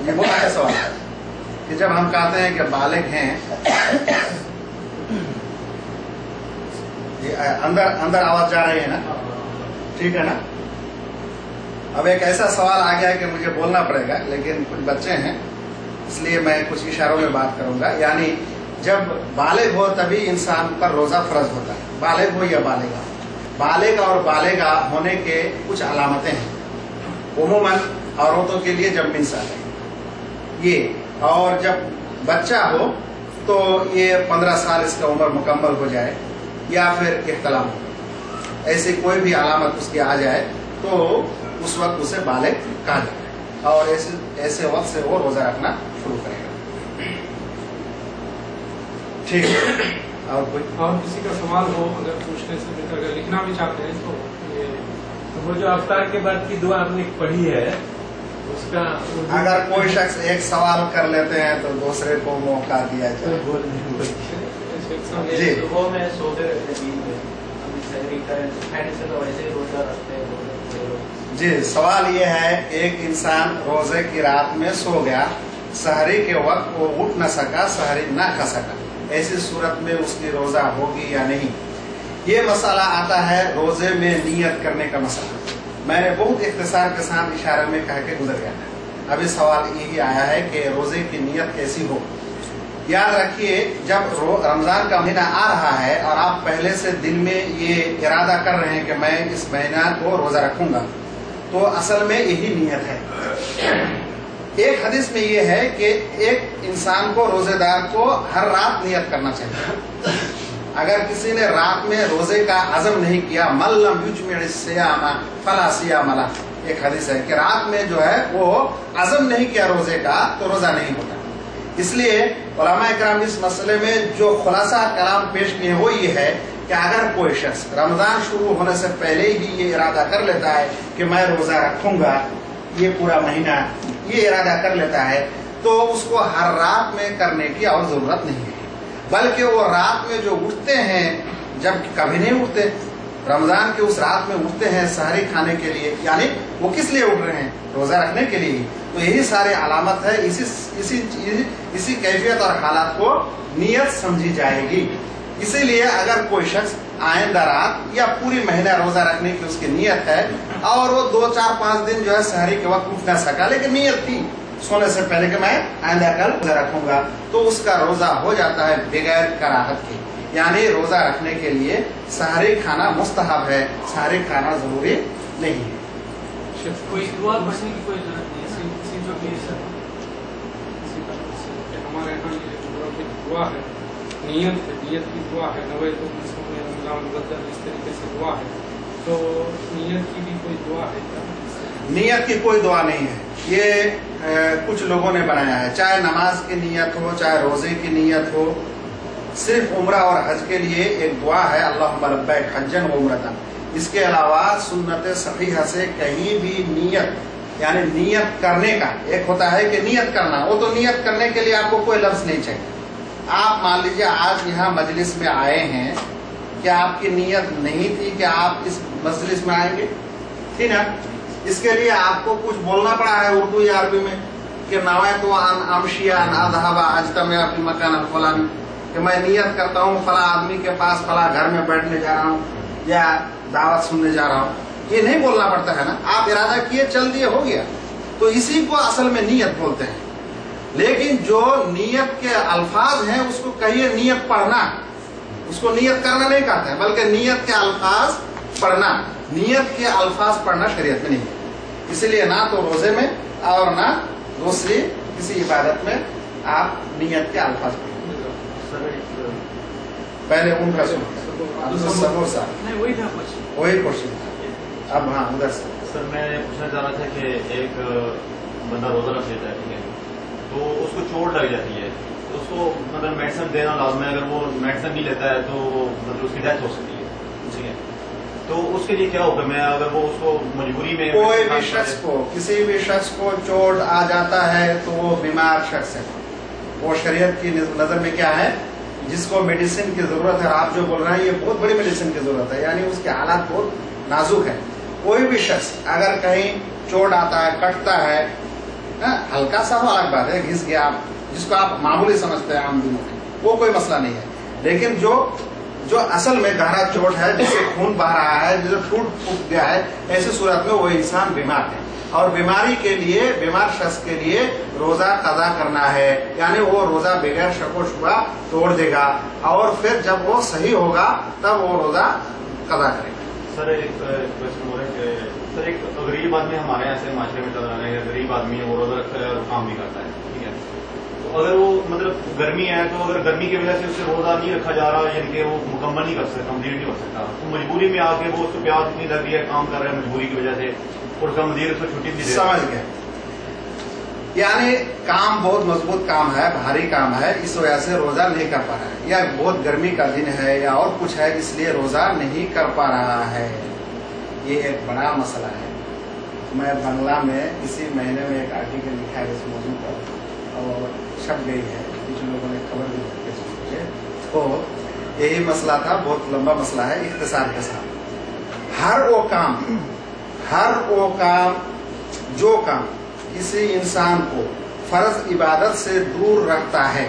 ये बहुत अच्छा सवाल है कि जब हम कहते हैं कि बालिग हैं, ये अंदर आवाज जा रही है ना, ठीक है ना? अब एक ऐसा सवाल आ गया है कि मुझे बोलना पड़ेगा, लेकिन कुछ बच्चे हैं इसलिए मैं कुछ इशारों में बात करूंगा। यानी जब बालिग हो तभी इंसान पर रोजा फर्ज होता है, बालिग हो या बालिगा। बालिग और बालिगा होने के कुछ अलामतें हैं उमूमन औरतों के लिए जब मिंसाल है ये, और जब बच्चा हो तो ये 15 साल इसका उम्र मुकम्मल हो जाए या फिर इख्तिलाम हो, ऐसी कोई भी अलामत उसकी आ जाए तो उस वक्त उसे बालिग कहा जाए और ऐसे वक्त से वो रोजा रखना शुरू करेगा। ठीक है, और कोई और किसी का सवाल हो अगर पूछने से बेहतर अगर लिखना भी चाहते हैं तो ये वो जो अफ्तार के बाद की दुआ आपने पढ़ी है उसका, अगर कोई शख्स एक सवाल कर लेते हैं तो दूसरे को मौका दिया जाए। जी, सुबह में सो गए तो वैसे ही रोजा रखते हैं। जी, सवाल ये है एक इंसान रोजे की रात में सो गया, सहरी के वक्त वो उठ न सका, सहरी ना खा सका, ऐसी सूरत में उसकी रोजा होगी या नहीं। ये मसला आता है रोजे में नियत करने का मसला। मैंने बहुत इख्तिसार के साथ इशारे में कह के गुजर गया था। अभी सवाल यही आया है कि रोजे की नियत कैसी हो। याद रखिए, जब रमजान का महीना आ रहा है और आप पहले से दिल में ये इरादा कर रहे हैं कि मैं इस महीना को रोजा रखूंगा, तो असल में यही नियत है। एक हदीस में ये है कि एक इंसान को, रोजेदार को हर रात नियत करना चाहिए। अगर किसी ने रात में रोजे का अज़म नहीं किया, मल्लम युजमिअ सियामा फला सियाम लह, एक हदीस है कि रात में जो है वो अज़म नहीं किया रोजे का तो रोजा नहीं होता। इसलिए उलमाए किराम इस मसले में जो खुलासा कलाम पेश किए वो ये है कि अगर कोई शख्स रमजान शुरू होने से पहले ही ये इरादा कर लेता है कि मैं रोजा रखूंगा ये पूरा महीना, ये इरादा कर लेता है, तो उसको हर रात में करने की और जरूरत नहीं है। बल्कि वो रात में जो उठते हैं, जब कभी नहीं उठते, रमजान के उस रात में उठते हैं सहरी खाने के लिए, यानी वो किस लिए उठ रहे हैं? रोजा रखने के लिए। तो यही सारे अलामत है। इसी कैफियत और हालात को नियत समझी जाएगी। इसीलिए अगर कोई शख्स आइंदा रात या पूरी महीना रोजा रखने की उसकी नियत है और वो 2, 4, 5 दिन जो है सहरी के वक्त उठ न सका, लेकिन नियत थी सोने से पहले कि मैं आइंदा कल रोजा रखूंगा, तो उसका रोजा हो जाता है बगैर कराहत के। यानी रोजा रखने के लिए सहरी खाना मुस्तहब है, सहरी खाना जरूरी नहीं है। शिफ्ट कोई दुआ पढ़ने की कोई जरूरत नहीं है। हमारे यहाँ ये दुआ है, नीयत की दुआ है, नवे तो रमजान मुक़द्दस इस तरीके से दुआ है, तो नीयत की भी कोई दुआ है क्या? नियत की कोई दुआ नहीं है, ये कुछ लोगों ने बनाया है। चाहे नमाज की नियत हो, चाहे रोजे की नियत हो, सिर्फ उम्रा और हज के लिए एक दुआ है, अल्लाहुम्मा लब्बैक हज्जन व उम्रतन। इसके अलावा सुन्नत सहीहा से कहीं भी नियत, यानी नियत करने का, एक होता है कि नियत करना, वो तो नियत करने के लिए आपको कोई लफ्ज नहीं चाहिए। आप मान लीजिए आज यहाँ मजलिस में आए हैं, क्या आपकी नियत नहीं थी कि आप इस मजलिस में आएंगे? थी ना? इसके लिए आपको कुछ बोलना पड़ा है उर्दू या अरबी में कि नवायतु अन अमशिया अन अज़हबा अजतमिअ फी मकान फलानी, कि मैं नियत करता हूँ फला आदमी के पास फला घर में बैठने जा रहा हूँ या दावत सुनने जा रहा हूँ। ये नहीं बोलना पड़ता है ना, आप इरादा किए चल दिए हो गया, तो इसी को असल में नियत बोलते हैं। लेकिन जो नियत के अल्फाज हैं उसको कहिए नियत पढ़ना, उसको नियत करना नहीं कहते हैं, बल्कि नियत के अल्फाज पढ़ना। नियत के अल्फाज पढ़ना शरीयत में नहीं है, इसलिए ना तो रोजे में और ना दूसरी किसी इबादत में आप नियत के अल्फाज पढ़ें। पहले उनका समोसा नहीं, वही था कुछ। वही क्वेश्चन था। अब हाँ उधर से सर मैं पूछना चाह रहा था कि एक बंदा रोजा रख लेता है, ठीक है, तो उसको चोट लग जाती है, तो उसको मतलब मेडिसिन देना लाजमी है। अगर वो मेडिसिन नहीं लेता है तो मतलब उसकी डेथ हो सकती है, ठीक है, तो उसके लिए क्या हुक्म है? अगर वो उसको मजबूरी में कोई भी शख्स को, किसी भी शख्स को चोट आ जाता है तो वो बीमार शख्स है, वो शरीयत की नजर में क्या है, जिसको मेडिसिन की जरूरत है। आप जो बोल रहे हैं ये बहुत बड़ी मेडिसिन की जरूरत है, यानी उसके हालात बहुत नाजुक है। कोई भी शख्स अगर कहीं चोट आता है, कटता है, हल्का सा हो अलग बात है, घिस गया आप, जिसको आप मामूली समझते हैं आम दिनों में, वो कोई मसला नहीं है। लेकिन जो असल में गहरा चोट है, जिससे खून बह रहा है, जिसे टूट फूट गया है, ऐसी सूरत में वो इंसान बीमार है, और बीमारी के लिए, बीमार शख्स के लिए रोजा कदा करना है, यानी वो रोजा बगैर शको शुबा तोड़ देगा, और फिर जब वो सही होगा तब वो रोजा कदा करेगा। सर एक क्वेश्चन हो रहा है, सर एक गरीब आदमी हमारे यहाँ से माशरे में चल रहा है, गरीब आदमी है, वो रोजा रखता है और काम भी करता है, ठीक है, तो अगर वो मतलब गर्मी है, तो अगर गर्मी की वजह से उससे रोजा नहीं रखा जा रहा, यानी कि वो मुकम्मल नहीं कर सकता, कंप्लीट नहीं कर सकता, तो मजबूरी में आके वो उसको प्यास इतनी लग रही है, काम कर रहा है मजबूरी की वजह से, और उसका मजीर उसको छुट्टी भी दे। समझ गए, यानी काम बहुत मजबूत काम है, भारी काम है, इस वजह से रोजा नहीं कर पा रहा है, या बहुत गर्मी का दिन है या और कुछ है, इसलिए रोजा नहीं कर पा रहा है। ये एक बड़ा मसला है। मैं बंगला में इसी महीने में एक आर्टिकल लिखा है इस मौजूद पर, और छप गई है, कुछ लोगों ने खबर भी दी, तो यही मसला था, बहुत लंबा मसला है, इख्तिसार के साथ। हर वो काम जो काम किसी इंसान को फर्ज इबादत से दूर रखता है,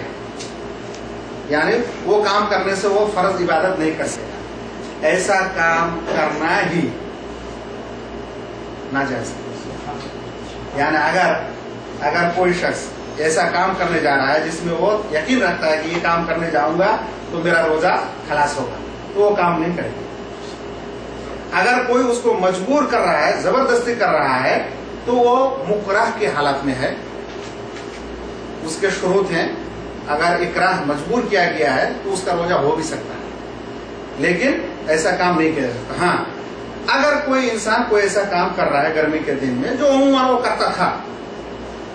यानी वो काम करने से वो फर्ज इबादत नहीं कर सकता, ऐसा काम करना ही नाजायज है। यानी अगर कोई शख्स ऐसा काम करने जा रहा है जिसमें वो यकीन रखता है कि ये काम करने जाऊंगा तो मेरा रोजा खलास होगा, तो वो काम नहीं करेगा। अगर कोई उसको मजबूर कर रहा है, जबरदस्ती कर रहा है, तो वो मुकराह की हालत में है, उसके शुरूत हैं। अगर इकराह मजबूर किया गया है तो उसका रोजा हो भी सकता है, लेकिन ऐसा काम नहीं किया जा सकता। हाँ, अगर कोई इंसान कोई ऐसा काम कर रहा है गर्मी के दिन में जो उमूमन वो करता था,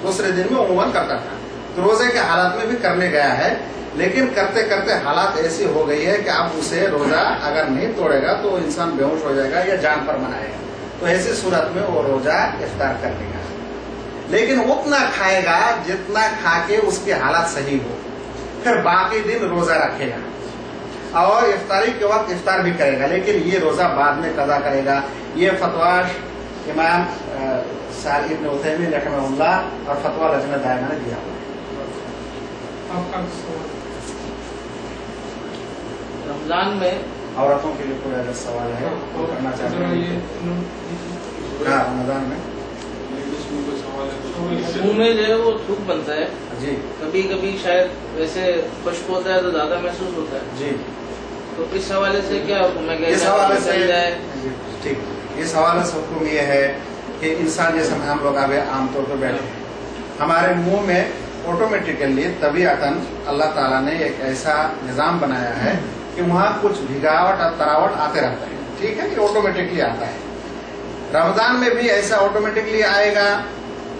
दूसरे दिन में उमूमन करता था, तो रोजे के हालात में भी करने गया है, लेकिन करते करते हालात ऐसी हो गई है कि अब उसे रोजा अगर नहीं तोड़ेगा तो इंसान बेहोश हो जाएगा या जान पर मनाएगा, तो ऐसी सूरत में वो रोजा इफ्तार कर लेगा, लेकिन उतना खाएगा जितना खा के उसके हालात सही हो, फिर बाकी दिन रोजा रखेगा और इफ्तारी के वक्त इफ्तार भी करेगा, लेकिन ये रोजा बाद में कज़ा करेगा। ये फतवा इमाम सालिह इब्न उथैमीन रहमहुल्लाह और फतवा लजना दायमा ने दिया हुआ है। रमजान में औरतों के लिए कोई अगर सवाल है तो करना चाहते हैं? हाँ, रमजान में मुंह में जो है वो थूक बनता है जी, कभी कभी शायद वैसे खुश्क होता है तो ज्यादा महसूस होता है जी, तो इस हवाले से क्या हुक्म है? इस हवाले से ठीक, इस हवाले से हुक्म ये है कि इंसान जैसे हम लोग अभी आमतौर पर बैठे हैं, हमारे मुंह में ऑटोमेटिकली तबीयतन अल्लाह ताला ने एक ऐसा निज़ाम बनाया है कि वहाँ कुछ भिगावट और तरावट आते रहता है, ठीक है, ये ऑटोमेटिकली आता है। रमजान में भी ऐसा ऑटोमेटिकली आएगा,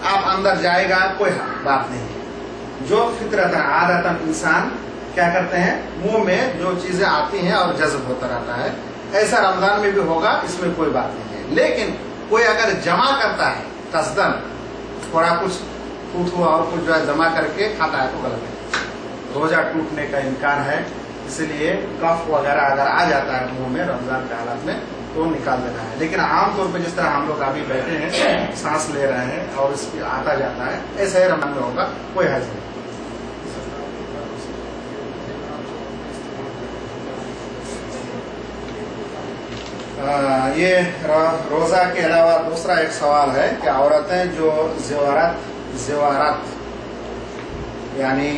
आप अंदर जाएगा, कोई बात नहीं। जो फितरतन आदतन इंसान क्या करते हैं, मुंह में जो चीजें आती हैं और जज्ब होता रहता है, ऐसा रमजान में भी होगा, इसमें कोई बात नहीं है। लेकिन कोई अगर जमा करता है कसदन, थोड़ा कुछ टूट हुआ और कुछ जो है जमा करके खाता है तो गलत है, रोजा टूटने का इम्कान है। इसलिए कफ वगैरह अगर आ जाता है मुंह में रमजान के हालत में तो निकाल देना है। लेकिन आमतौर पर जिस तरह हम लोग अभी बैठे हैं, सांस ले रहे हैं और इसकी आता जाता है, ऐसा ही रमजान में होगा, कोई हर्ज नहीं। ये रोजा के अलावा दूसरा एक सवाल है कि औरतें जो ज़ेवरात यानी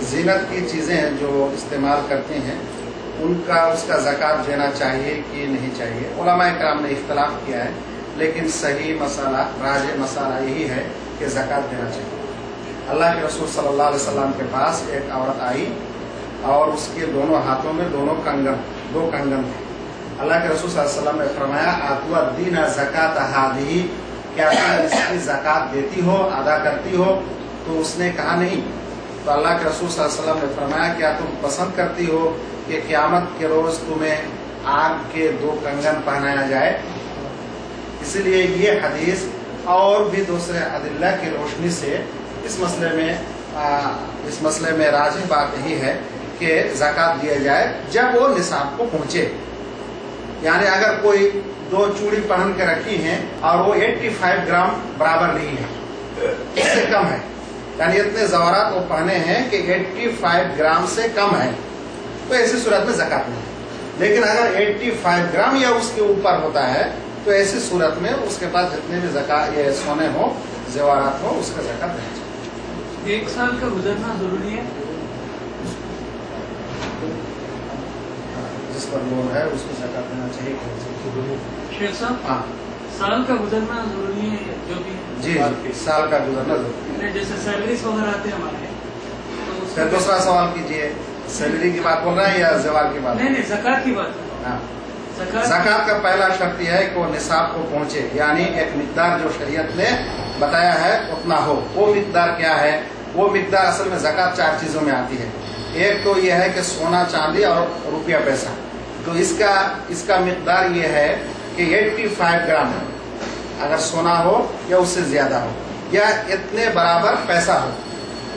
जीनत की चीजें जो इस्तेमाल करती हैं, उसका ज़कात देना चाहिए कि नहीं चाहिए। उलमा इकराम ने इख्तलाफ किया है, लेकिन सही मसाला, राज मसाला यही है कि ज़कात देना चाहिए। अल्लाह के रसूल सल्लल्लाहु अलैहि वसल्लम के पास एक औरत आई और उसके दोनों हाथों में दो कंगन थे। अल्लाह के रसूल सल्लल्लाहु अलैहि वसल्लम ने फरमाया, आतुआ दीना ज़कात हादी, क्या तुम इसकी ज़कात देती हो, अदा करती हो? तो उसने कहा नहीं। तो अल्लाह के रसूल सल्लल्लाहु अलैहि वसल्लम ने फरमाया, क्या तुम पसंद करती हो कि क़यामत के रोज तुम्हें आग के 2 कंगन पहनाया जाए? इसलिए ये हदीस और भी दूसरे अदिल्ला की रोशनी से इस मसले में राजिह बात यही है कि ज़कात दिया जाए जब वो निसाब को पहुंचे। यानी अगर कोई 2 चूड़ी पहन के रखी हैं और वो 85 ग्राम बराबर नहीं है, इससे कम है, यानी इतने ज़वारात वो पहने हैं कि 85 ग्राम से कम है, तो ऐसी सूरत में ज़कात नहीं है। लेकिन अगर 85 ग्राम या उसके ऊपर होता है तो ऐसी सूरत में उसके पास जितने भी ज़कात ये सोने हो, ज़वारात हो, उसका ज़कात देना चाहिए। 1 साल का गुजरना जरूरी है? जिस पर लोन है उसको ज़कात देना चाहिए। शेख साहब, हाँ साल का गुजरना जरूरी है जो भी? जी, साल का गुजरना जरूरी है। जैसे सैलरीज वगैरह आते हैं हमारे, तो फिर दूसरा सवाल कीजिए, सैलरी की बात बोल रहे हैं या ज़वाल की बात? नहीं, ज़कात की बात है। हाँ, ज़कात का पहला शर्त यह है कि वो निसाब को पहुंचे, यानी एक मिकदार जो शरीयत ने बताया है उतना हो। वो मिकदार क्या है? वो मिकदार असल में ज़कात 4 चीजों में आती है। एक तो यह है कि सोना, चांदी और रुपया पैसा। तो इसका मिकदार ये है कि 85 ग्राम अगर सोना हो या उससे ज्यादा हो, या इतने बराबर पैसा हो,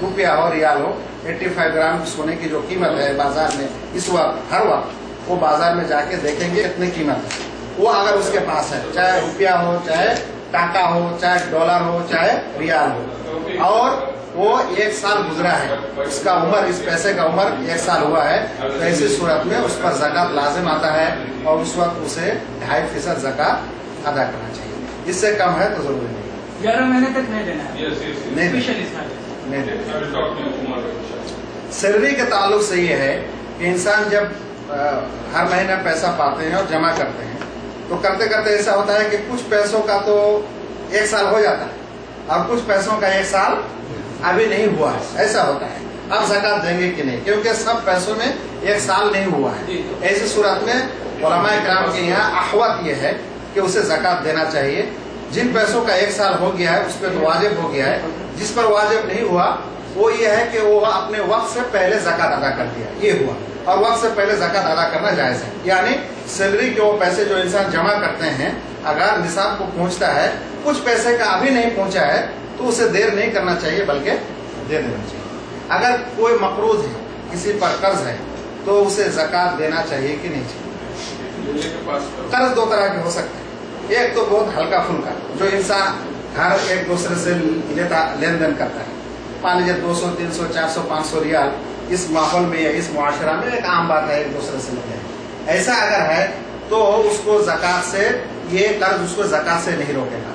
रुपया हो, रियाल हो। 85 ग्राम सोने की जो कीमत है बाजार में इस वक्त, हर वक्त वो बाजार में जाके देखेंगे कितनी कीमत है। वो अगर उसके पास है, चाहे रुपया हो, चाहे टाका हो, चाहे डॉलर हो, चाहे रियाल हो, और वो 1 साल गुजरा है, इसका उम्र, इस पैसे का उम्र 1 साल हुआ है, तो ऐसी सूरत में उस पर ज़कात लाजिम आता है और उस वक्त उसे 2.5% ज़कात अदा करना चाहिए। इससे कम है तो जरूरी नहीं। 11 महीने तक नहीं देना है? नहीं सैलरी के ताल्लुक से ये है कि इंसान जब हर महीने पैसा पाते हैं और जमा करते हैं, तो करते करते ऐसा होता है कि कुछ पैसों का तो 1 साल हो जाता है और कुछ पैसों का 1 साल अभी नहीं हुआ है, ऐसा होता है। अब ज़कात देंगे कि नहीं, क्योंकि सब पैसों में 1 साल नहीं हुआ है। ऐसी सूरत में उलमा इकराम के यहाँ अहवत यह है कि उसे ज़कात देना चाहिए। जिन पैसों का 1 साल हो गया है उस पर तो वाजिब हो गया है, जिस पर वाजिब नहीं हुआ वो ये है कि वो अपने वक्त से पहले ज़कात अदा कर दिया, ये हुआ। और वक्त से पहले ज़कात अदा करना जायज़ है। यानी सैलरी के वो पैसे जो इंसान जमा करते हैं, अगर निसाब को पहुंचता है, कुछ पैसे का अभी नहीं पहुंचा है, तो उसे देर नहीं करना चाहिए बल्कि दे देना चाहिए। अगर कोई मकरूज है, किसी पर कर्ज है, तो उसे ज़कात देना चाहिए कि नहीं चाहिए? कर्ज 2 तरह के हो सकते हैं। एक तो बहुत हल्का फुल्का, जो इंसान हर एक दूसरे से लेन देन करता है, मान लीजिए 200, 300, 400, 500 रियाल, इस माहौल में या इस मुआशरा में एक आम बात है एक दूसरे से लेते। ऐसा अगर है तो उसको ज़कात से, ये कर्ज उसको ज़कात से नहीं रोकेगा।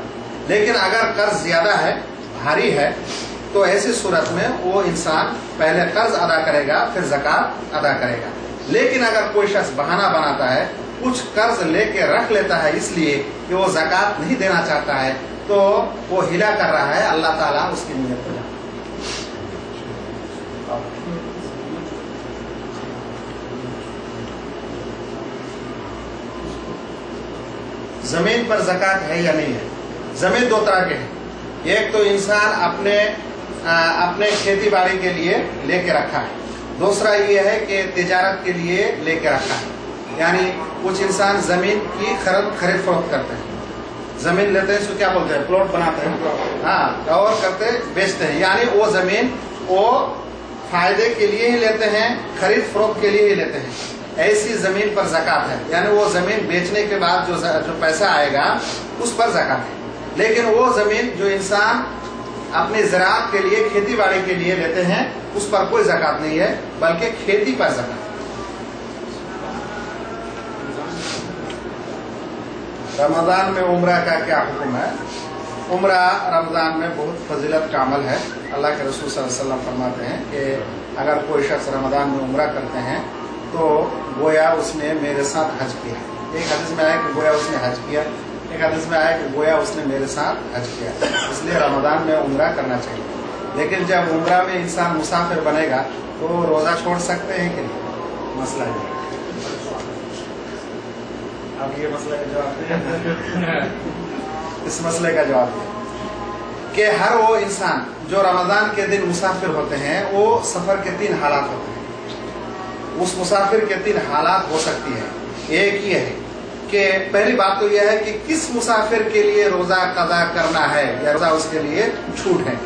लेकिन अगर कर्ज ज्यादा है, भारी है, तो ऐसी सूरत में वो इंसान पहले कर्ज अदा करेगा, फिर ज़कात अदा करेगा। लेकिन अगर कोई शख्स बहाना बनाता है, कुछ कर्ज लेके रख लेता है इसलिए कि वो ज़कात नहीं देना चाहता है तो वो हिला कर रहा है, अल्लाह ताला उसकी नीयत को जानता है। जमीन पर ज़कात है या नहीं है? जमीन दो तरह के हैं। एक तो इंसान अपने खेती बाड़ी के लिए लेके रखा है, दूसरा ये है कि तिजारत के लिए लेके रखा है। यानी कुछ इंसान जमीन की खरीद फरोख्त करते हैं, जमीन लेते हैं, इसको क्या बोलते हैं, प्लॉट बनाते हैं, हाँ, और करते बेचते हैं। यानी वो जमीन वो फायदे के लिए ही लेते हैं, खरीद फरोख्त के लिए ही लेते हैं, ऐसी जमीन पर ज़कात है। यानी वो जमीन बेचने के बाद जो पैसा आएगा उस पर ज़कात है। लेकिन वो जमीन जो इंसान अपनी ज़राअत के लिए, खेती बाड़ी के लिए लेते हैं, उस पर कोई ज़कात नहीं है, बल्कि खेती पर ज़कात है। रमजान में उम्रा का क्या हुक्म है? उम्रा रमजान में बहुत फजीलत का अमल है। अल्लाह के रसूल सल्लल्लाहु अलैहि वसल्लम फरमाते हैं कि अगर कोई शख्स रमजान में उम्रा करते हैं तो गोया उसने मेरे साथ हज किया। एक हदीस में आया कि गोया उसने हज किया, एक हदीस में आया कि गोया उसने मेरे साथ हज किया। इसलिए रमजान में उम्रा करना चाहिए। लेकिन जब उम्रा में इंसान मुसाफिर बनेगा तो रोजा छोड़ सकते हैं कि नहीं? मसला है। अब ये मसले का जवाब इस मसले का जवाब है कि हर वो इंसान जो रमजान के दिन मुसाफिर होते हैं, वो सफर के 3 हालात होते हैं। उस मुसाफिर के 3 हालात हो सकती है। एक ये है कि पहली बात तो यह है कि किस मुसाफिर के लिए रोजा कदा करना है या रोजा उसके लिए छूट है।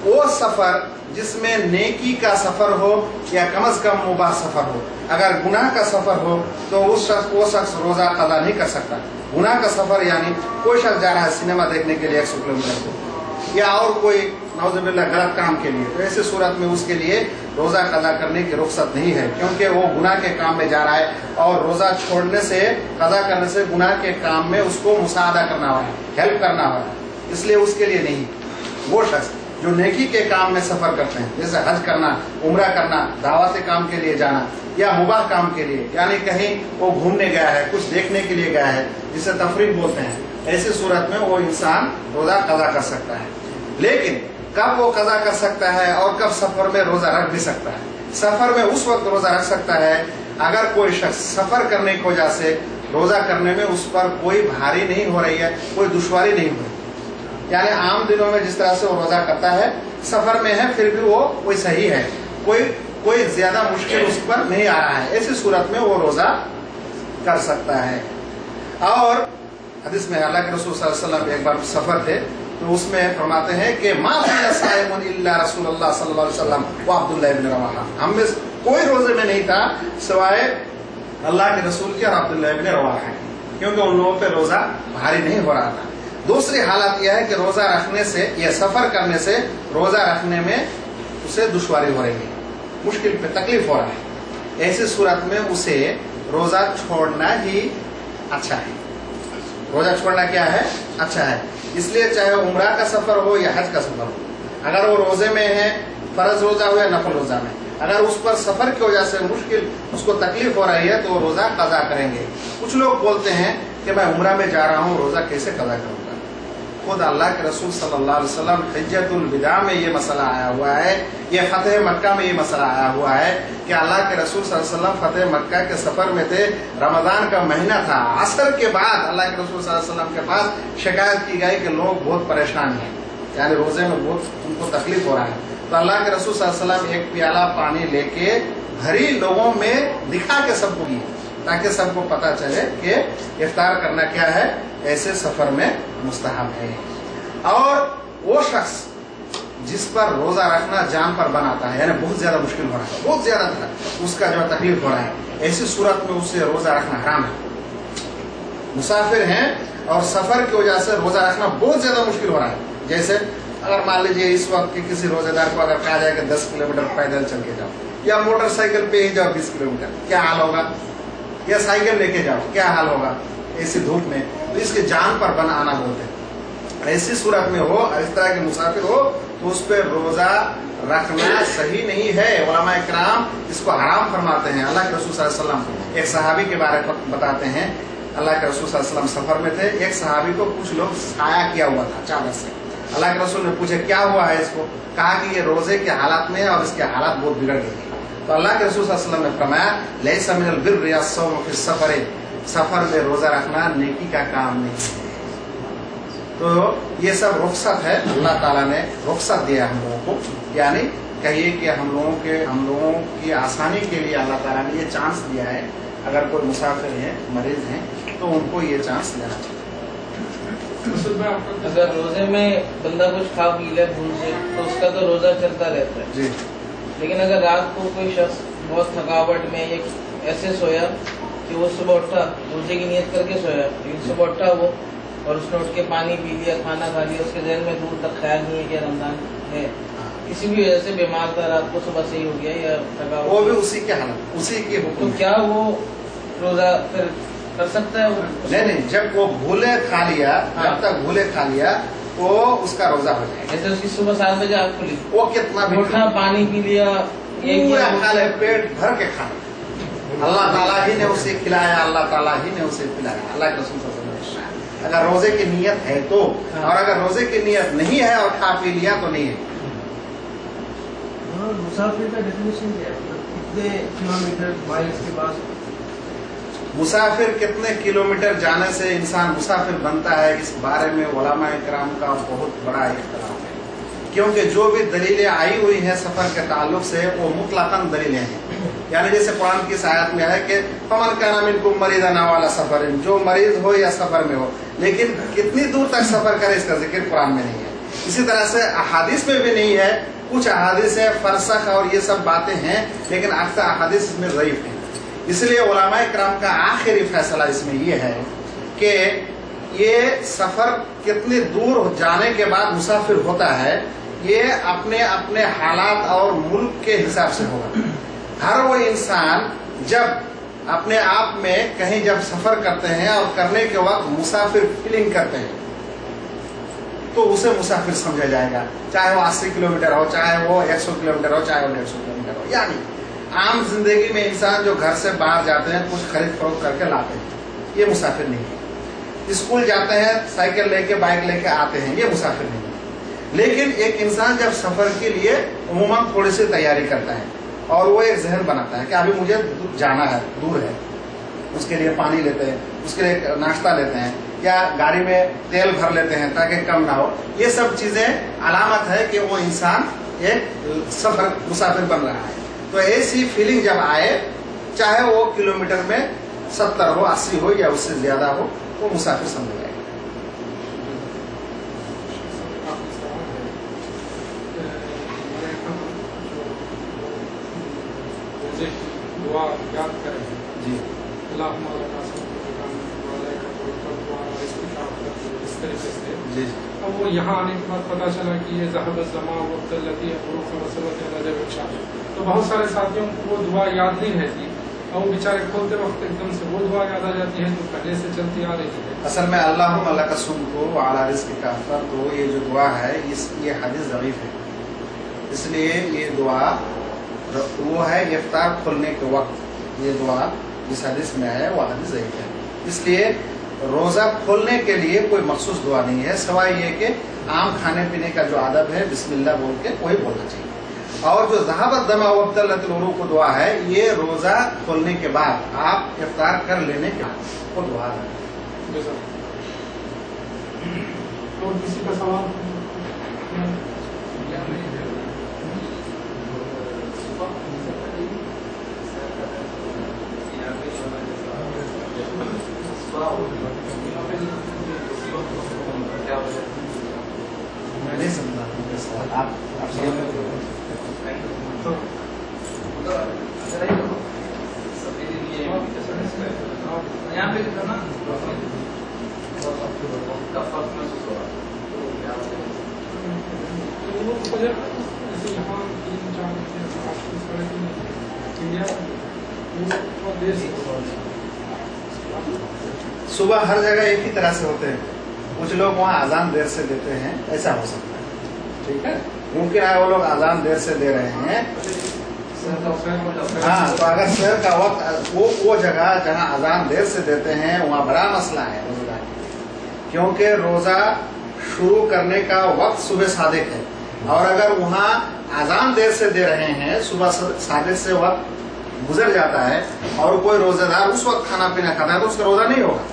वो सफर जिसमें नेकी का सफर हो या कम से कम मुबाह सफर हो। अगर गुनाह का सफर हो तो वो शख्स रोजा कदा नहीं कर सकता। गुनाह का सफर यानी कोई शख्स जा रहा है सिनेमा देखने के लिए 100 किलोमीटर या और कोई नाउज़ुबिल्लाह गलत काम के लिए, तो ऐसी सूरत में उसके लिए रोजा कदा करने की रुख्सत नहीं है, क्योंकि वो गुनाह के काम में जा रहा है और रोजा छोड़ने से, कदा करने से गुनाह के काम में उसको मुसादा करना हो, हेल्प करना हो, इसलिए उसके लिए नहीं। वो शख्स जो नेकी के काम में सफर करते हैं, जैसे हज करना, उम्रा करना, दावत काम के लिए जाना या मुबाह काम के लिए, यानी कहीं वो घूमने गया है, कुछ देखने के लिए गया है, जिसे तफरीक बोलते हैं, ऐसी सूरत में वो इंसान रोजा कदा कर सकता है। लेकिन कब वो कदा कर सकता है और कब सफर में रोजा रख भी सकता है? सफर में उस वक्त रोजा रख सकता है अगर कोई शख्स सफर करने की वजह से रोजा करने में उस पर कोई भारी नहीं हो रही है, कोई दुश्वारी नहीं हो रही। यानी आम दिनों में जिस तरह से वो रोजा करता है, सफर में है फिर भी वो कोई सही है, कोई ज्यादा मुश्किल उस पर नहीं आ रहा है, ऐसी सूरत में वो रोजा कर सकता है। और हदीस में अल्लाह के रसूल सल्लल्लाहु अलैहि वसल्लम एक बार सफर थे तो उसमें फरमाते हैं कि मा फ़ीना साइमुन इल्ला रसूलुल्लाह सल्लल्लाहु अलैहि वसल्लम व अब्दुल्लाह इब्न रवाहा। हम में कोई रोजे में नहीं था सिवाय अल्लाह के रसूल के और अब्दुल्लाह इब्न रवाहा, क्योंकि उन लोगों पे रोजा भारी नहीं हो रहा था। दूसरी हालत यह है कि रोजा रखने से या सफर करने से रोजा रखने में उसे दुश्वारी हो रही है, मुश्किल पे तकलीफ हो रहा है, ऐसी सूरत में उसे रोजा छोड़ना ही अच्छा है। रोजा छोड़ना क्या है? अच्छा है। इसलिए चाहे उम्रा का सफर हो या हज का सफर हो, अगर वो रोजे में है, फर्ज रोजा हो या नफल रोजा में, अगर उस पर सफर की वजह से मुश्किल, उसको तकलीफ हो रही है तो वो रोजा कदा करेंगे। कुछ लोग बोलते हैं कि मैं उम्रा में जा रहा हूँ, रोजा कैसे कदा करूंगा? खुद अल्लाह के रसूल सल्लल्लाहु अलैहि वसल्लम हिज्जतुल विदा में ये मसला आया हुआ है, ये फतेह मक्का में ये मसला आया हुआ है कि अल्लाह के रसूल सल्लल्लाहु अलैहि वसल्लम फतेह मक्का के सफर में थे, रमजान का महीना था, असर के बाद अल्लाह के रसूल सल्लल्लाहु अलैहि वसल्लम के पास शिकायत की गई कि लोग बहुत परेशान हैं, यानी रोजे में बहुत उनको तकलीफ हो रहा है। तो अल्लाह के रसूल सल्लल्लाहु अलैहि वसल्लम एक प्याला पानी लेके भरी लोगों में दिखा के सबको दिए, ताकि सबको पता चले कि इफ्तार करना क्या है, ऐसे सफर में मुस्तहब है। और वो शख्स जिस पर रोजा रखना जान पर बनाता है, यानी बहुत ज्यादा मुश्किल हो रहा है, बहुत ज्यादा उसका जो तकलीफ हो रहा है, ऐसी सूरत में उसे रोजा रखना हराम है। मुसाफिर हैं और सफर की वजह से रोजा रखना बहुत ज्यादा मुश्किल हो रहा है। जैसे अगर मान लीजिए इस वक्त के किसी रोजेदार को अगर कहा जाए कि 10 किलोमीटर पैदल चल के जाओ या मोटरसाइकिल पे ही जाओ 20 किलोमीटर, क्या हाल होगा? या साइकिल लेके जाओ, क्या हाल होगा ऐसी धूप में? तो इसके जान पर बन आना बोलते हैं। ऐसी सूरत में हो, इस तरह के मुसाफिर हो तो उस पर रोजा रखना सही नहीं है। उलमा इकराम इसको हराम फरमाते हैं। अल्लाह के रसूल सल्लल्लाहु अलैहि वसल्लम एक सहाबी के बारे में बताते हैं, अल्लाह के रसूल सल्लल्लाहु अलैहि वसल्लम सफर में थे, एक सहाबी को कुछ लोग साया किया हुआ था चादर से। अल्लाह के रसूल ने पूछा क्या हुआ है इसको, कहा कि ये रोजे के हालात में है और इसके हालात बहुत बिगड़ गए। तो अल्लाह के रसूल सल्लल्लाहु अलैहि वसल्लम ने फरमाया लैसा मिनल बिर्रि अस्सौम फी सफर, सफर में रोजा रखना नेकी का काम नहीं है। तो ये सब रुखसत है, अल्लाह ताला ने रुखसत दिया हम लोगों को, यानी कहिए कि हम लोगों की आसानी के लिए अल्लाह ताला ने ये चांस दिया है। अगर कोई मुसाफिर है, मरीज हैं, तो उनको ये चांस देना चाहिए। अगर रोजे में बंदा कुछ खा पी ले भूल से, तो उसका तो रोजा चलता रहता है जी। लेकिन अगर रात को कोई शख्स बहुत थकावट में या ऐसे सोया कि वो सुबह उठा, रोजे की नियत करके सोया, लेकिन सुबह उठा वो और उसने उठ के पानी पी लिया, खाना खा लिया, उसके जहन में दूर तक ख्याल नहीं है कि रमजान है, किसी भी वजह से बीमार था, रात को सुबह सही हो गया या थकावट, वो भी उसी के हालत, उसी की हुक्म। तो क्या वो रोजा फिर कर सकता है? नहीं, जब वो भूले खा लिया, जब तक भूले खा लिया तो उसका रोजा हो जाएगा। जैसे उसकी सुबह 7 बजे आँख खुली, वो कितना भी उठा, पानी पी लिया, पूरा खा ले, पेट भर के खा ले, अल्लाह ताला ही ने उसे खिलाया, अल्लाह ताला ही ने उसे पिलाया। अल्लाह के रसूल सल्लल्लाहु अलैहि वसल्लम अगर रोजे की नियत है तो, और अगर रोजे की नियत नहीं है और खा पी लिया तो नहीं है। मुसाफिर का डेफिनेशन क्या है, कितने किलोमीटर माइल्स के बाद मुसाफिर कितने किलोमीटर जाने से इंसान मुसाफिर बनता है, इस बारे में उलमा इकराम का बहुत बड़ा इख्तिलाफ है, क्योंकि जो भी दलीलें आई हुई हैं सफर के ताल्लुक से वो मुतलकन दलीलें हैं। यानी जैसे कुरान की इस आयत में है कि फमन काना मिनकुम मरीदन अव अला सफर, जो मरीज हो या सफर में हो, लेकिन कितनी दूर तक सफर करे इसका जिक्र कुरान में नहीं है। इसी तरह से अहादीस में भी नहीं है, कुछ अहादीस है फरसख और ये सब बातें हैं, लेकिन अक्सर अहादीस इसमें ज़ईफ है। इसलिए उलमा इकराम का आखिरी फैसला इसमें ये है कि ये सफर कितनी दूर जाने के बाद मुसाफिर होता है, ये अपने अपने हालात और मुल्क के हिसाब से होगा। हर वो इंसान जब अपने आप में कहीं जब सफर करते हैं और करने के वक्त मुसाफिर फीलिंग करते हैं तो उसे मुसाफिर समझा जाएगा, चाहे वो 80 किलोमीटर हो, चाहे वो 100 किलोमीटर हो, चाहे वो 150 किलोमीटर हो। यानी आम जिंदगी में इंसान जो घर से बाहर जाते हैं, कुछ खरीद फरोख्त करके लाते हैं, ये मुसाफिर नहीं है। स्कूल जाते हैं, साइकिल लेके बाइक लेके आते हैं, ये मुसाफिर नहीं है। लेकिन एक इंसान जब सफर के लिए उमूमन थोड़ी सी तैयारी करता है और वो एक जहन बनाता है कि अभी मुझे जाना है, दूर है, उसके लिए पानी लेते हैं, उसके लिए नाश्ता लेते हैं, या गाड़ी में तेल भर लेते हैं ताकि कम ना हो। ये सब चीजें अलामत है कि वो इंसान एक सफर मुसाफिर बन रहा है। तो ऐसी फीलिंग जब आए, चाहे वो किलोमीटर में 70 हो, 80 हो या उससे ज्यादा हो, वो मुसाफिर समझ जाएगा। दुआ याद करें जी, इस तरीके से। जी, अब वो यहाँ आने के बाद पता चला कि ये ज़हबत ज़मा वक्त लती है, तो बहुत सारे साथियों को वो दुआ याद नहीं रहती और वो बेचारे खोलते वक्त एकदम से वो दुआ याद आ जाती है जो पहले से चलती आ रही है। असल में अल्लाहुम्मा लका सुमतु व अला रिज़्क़िक अफ़तर, तो ये जो दुआ है ये हदीस ज़ईफ़ है, इसलिए ये दुआ वो है इफ्तार खुलने के वक्त। ये दुआ जिस हदीस में है वो हदीस ज़ईफ़ है, इसलिए रोज़ा खोलने के लिए कोई मखसूस दुआ नहीं है, सिवाय ये कि आम खाने पीने का जो आदब है बिस्मिल्लाह बोल के वही बोलना चाहिए। और जो ज़हाबत दमा वब्तलतिल उरूक़ दुआ है, ये रोज़ा खोलने के बाद आप इफ्तार कर लेने के बाद वो दुआ है। तो किसी का सवाल? मैं नहीं समझा आप यहाँ पे कितना जैसे यहाँ 3-4 सुबह हर जगह एक ही तरह से होते हैं, कुछ लोग वहाँ अजान देर से देते हैं, ऐसा हो सकता है। ठीक है, मुमकिन है वो लोग अजान देर से दे रहे हैं हाँ, तो अगर शहर का वक्त वो जगह जहाँ अजान देर से देते हैं वहाँ बड़ा मसला है रोजा, क्योंकि रोजा शुरू करने का वक्त सुबह सादिक है, और अगर वहाँ अजान देर से दे रहे हैं, सुबह सादिक से वक्त गुजर जाता है और कोई रोजेदार उस वक्त खाना पीना खाता है तो उसका रोजा नहीं होगा।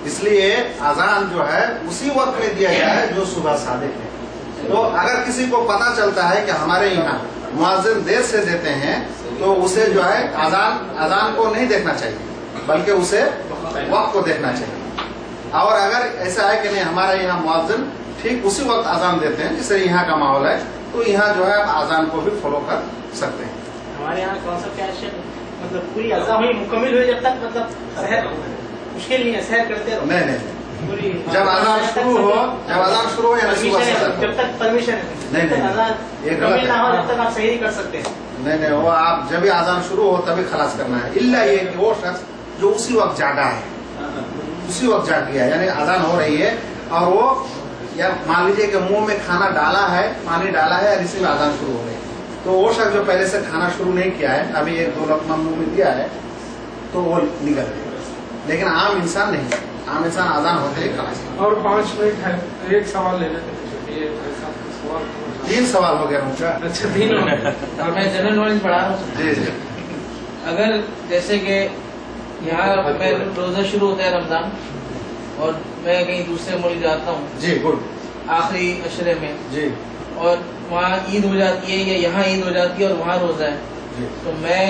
इसलिए अजान जो है उसी वक्त में दिया गया है जो सुबह सादिक है। तो अगर किसी को पता चलता है कि हमारे यहाँ मुअज्जिन देर से देते हैं तो उसे जो है अजान को नहीं देखना चाहिए, बल्कि उसे वक्त को देखना चाहिए। और अगर ऐसा है कि नहीं हमारे यहाँ मुअज्जिन ठीक उसी वक्त अजान देते हैं जैसे यहाँ का माहौल है, तो यहाँ जो है आप अजान को भी फॉलो कर सकते हैं। हमारे यहाँ कौन सा क्या मतलब पूरी अज़ा हुई मुकम्मिल हुई जब तक मतलब सहर मुश्किल नहीं है, सहर करते रहो। नहीं पूरी जब अजान शुरू हो या जब तक परमिशन है, नहीं, अजान ये गलत मुकम्मिल ना हो है। जब तक आप सही नहीं कर सकते। नहीं वो आप जब भी अजान शुरू हो तभी खलास करना है, इल्ला ये कि वो शख्स जो उसी वक्त जागा है, उसी वक्त जाग गया, यानी अजान हो रही है और वो या मान लीजिए कि मुंह में खाना डाला है, पानी डाला है और इसी में अजान शुरू हो रही है, तो वो शख्स जो पहले से खाना शुरू नहीं किया है, अभी 1-2 लकमा मुंह में दिया है तो वो निकल गया। लेकिन आम इंसान नहीं, आम इंसान अजान होते ही खलास। और 5 मिनट है, एक सवाल ले लेते हैं। 3 सवाल हो गया उनका। अच्छा 3 हो गए। और मैं जनरल नॉलेज पढ़ा रहा हूँ। जी अगर जैसे कि यहाँ मैं रोजा शुरू होता है रमजान और मैं कहीं दूसरे मुल्क जाता हूँ जी गुड आखिरी अशरे में, जी और वहाँ ईद हो जाती है या यहाँ ईद हो जाती है और वहाँ रोजा है, जी तो मैं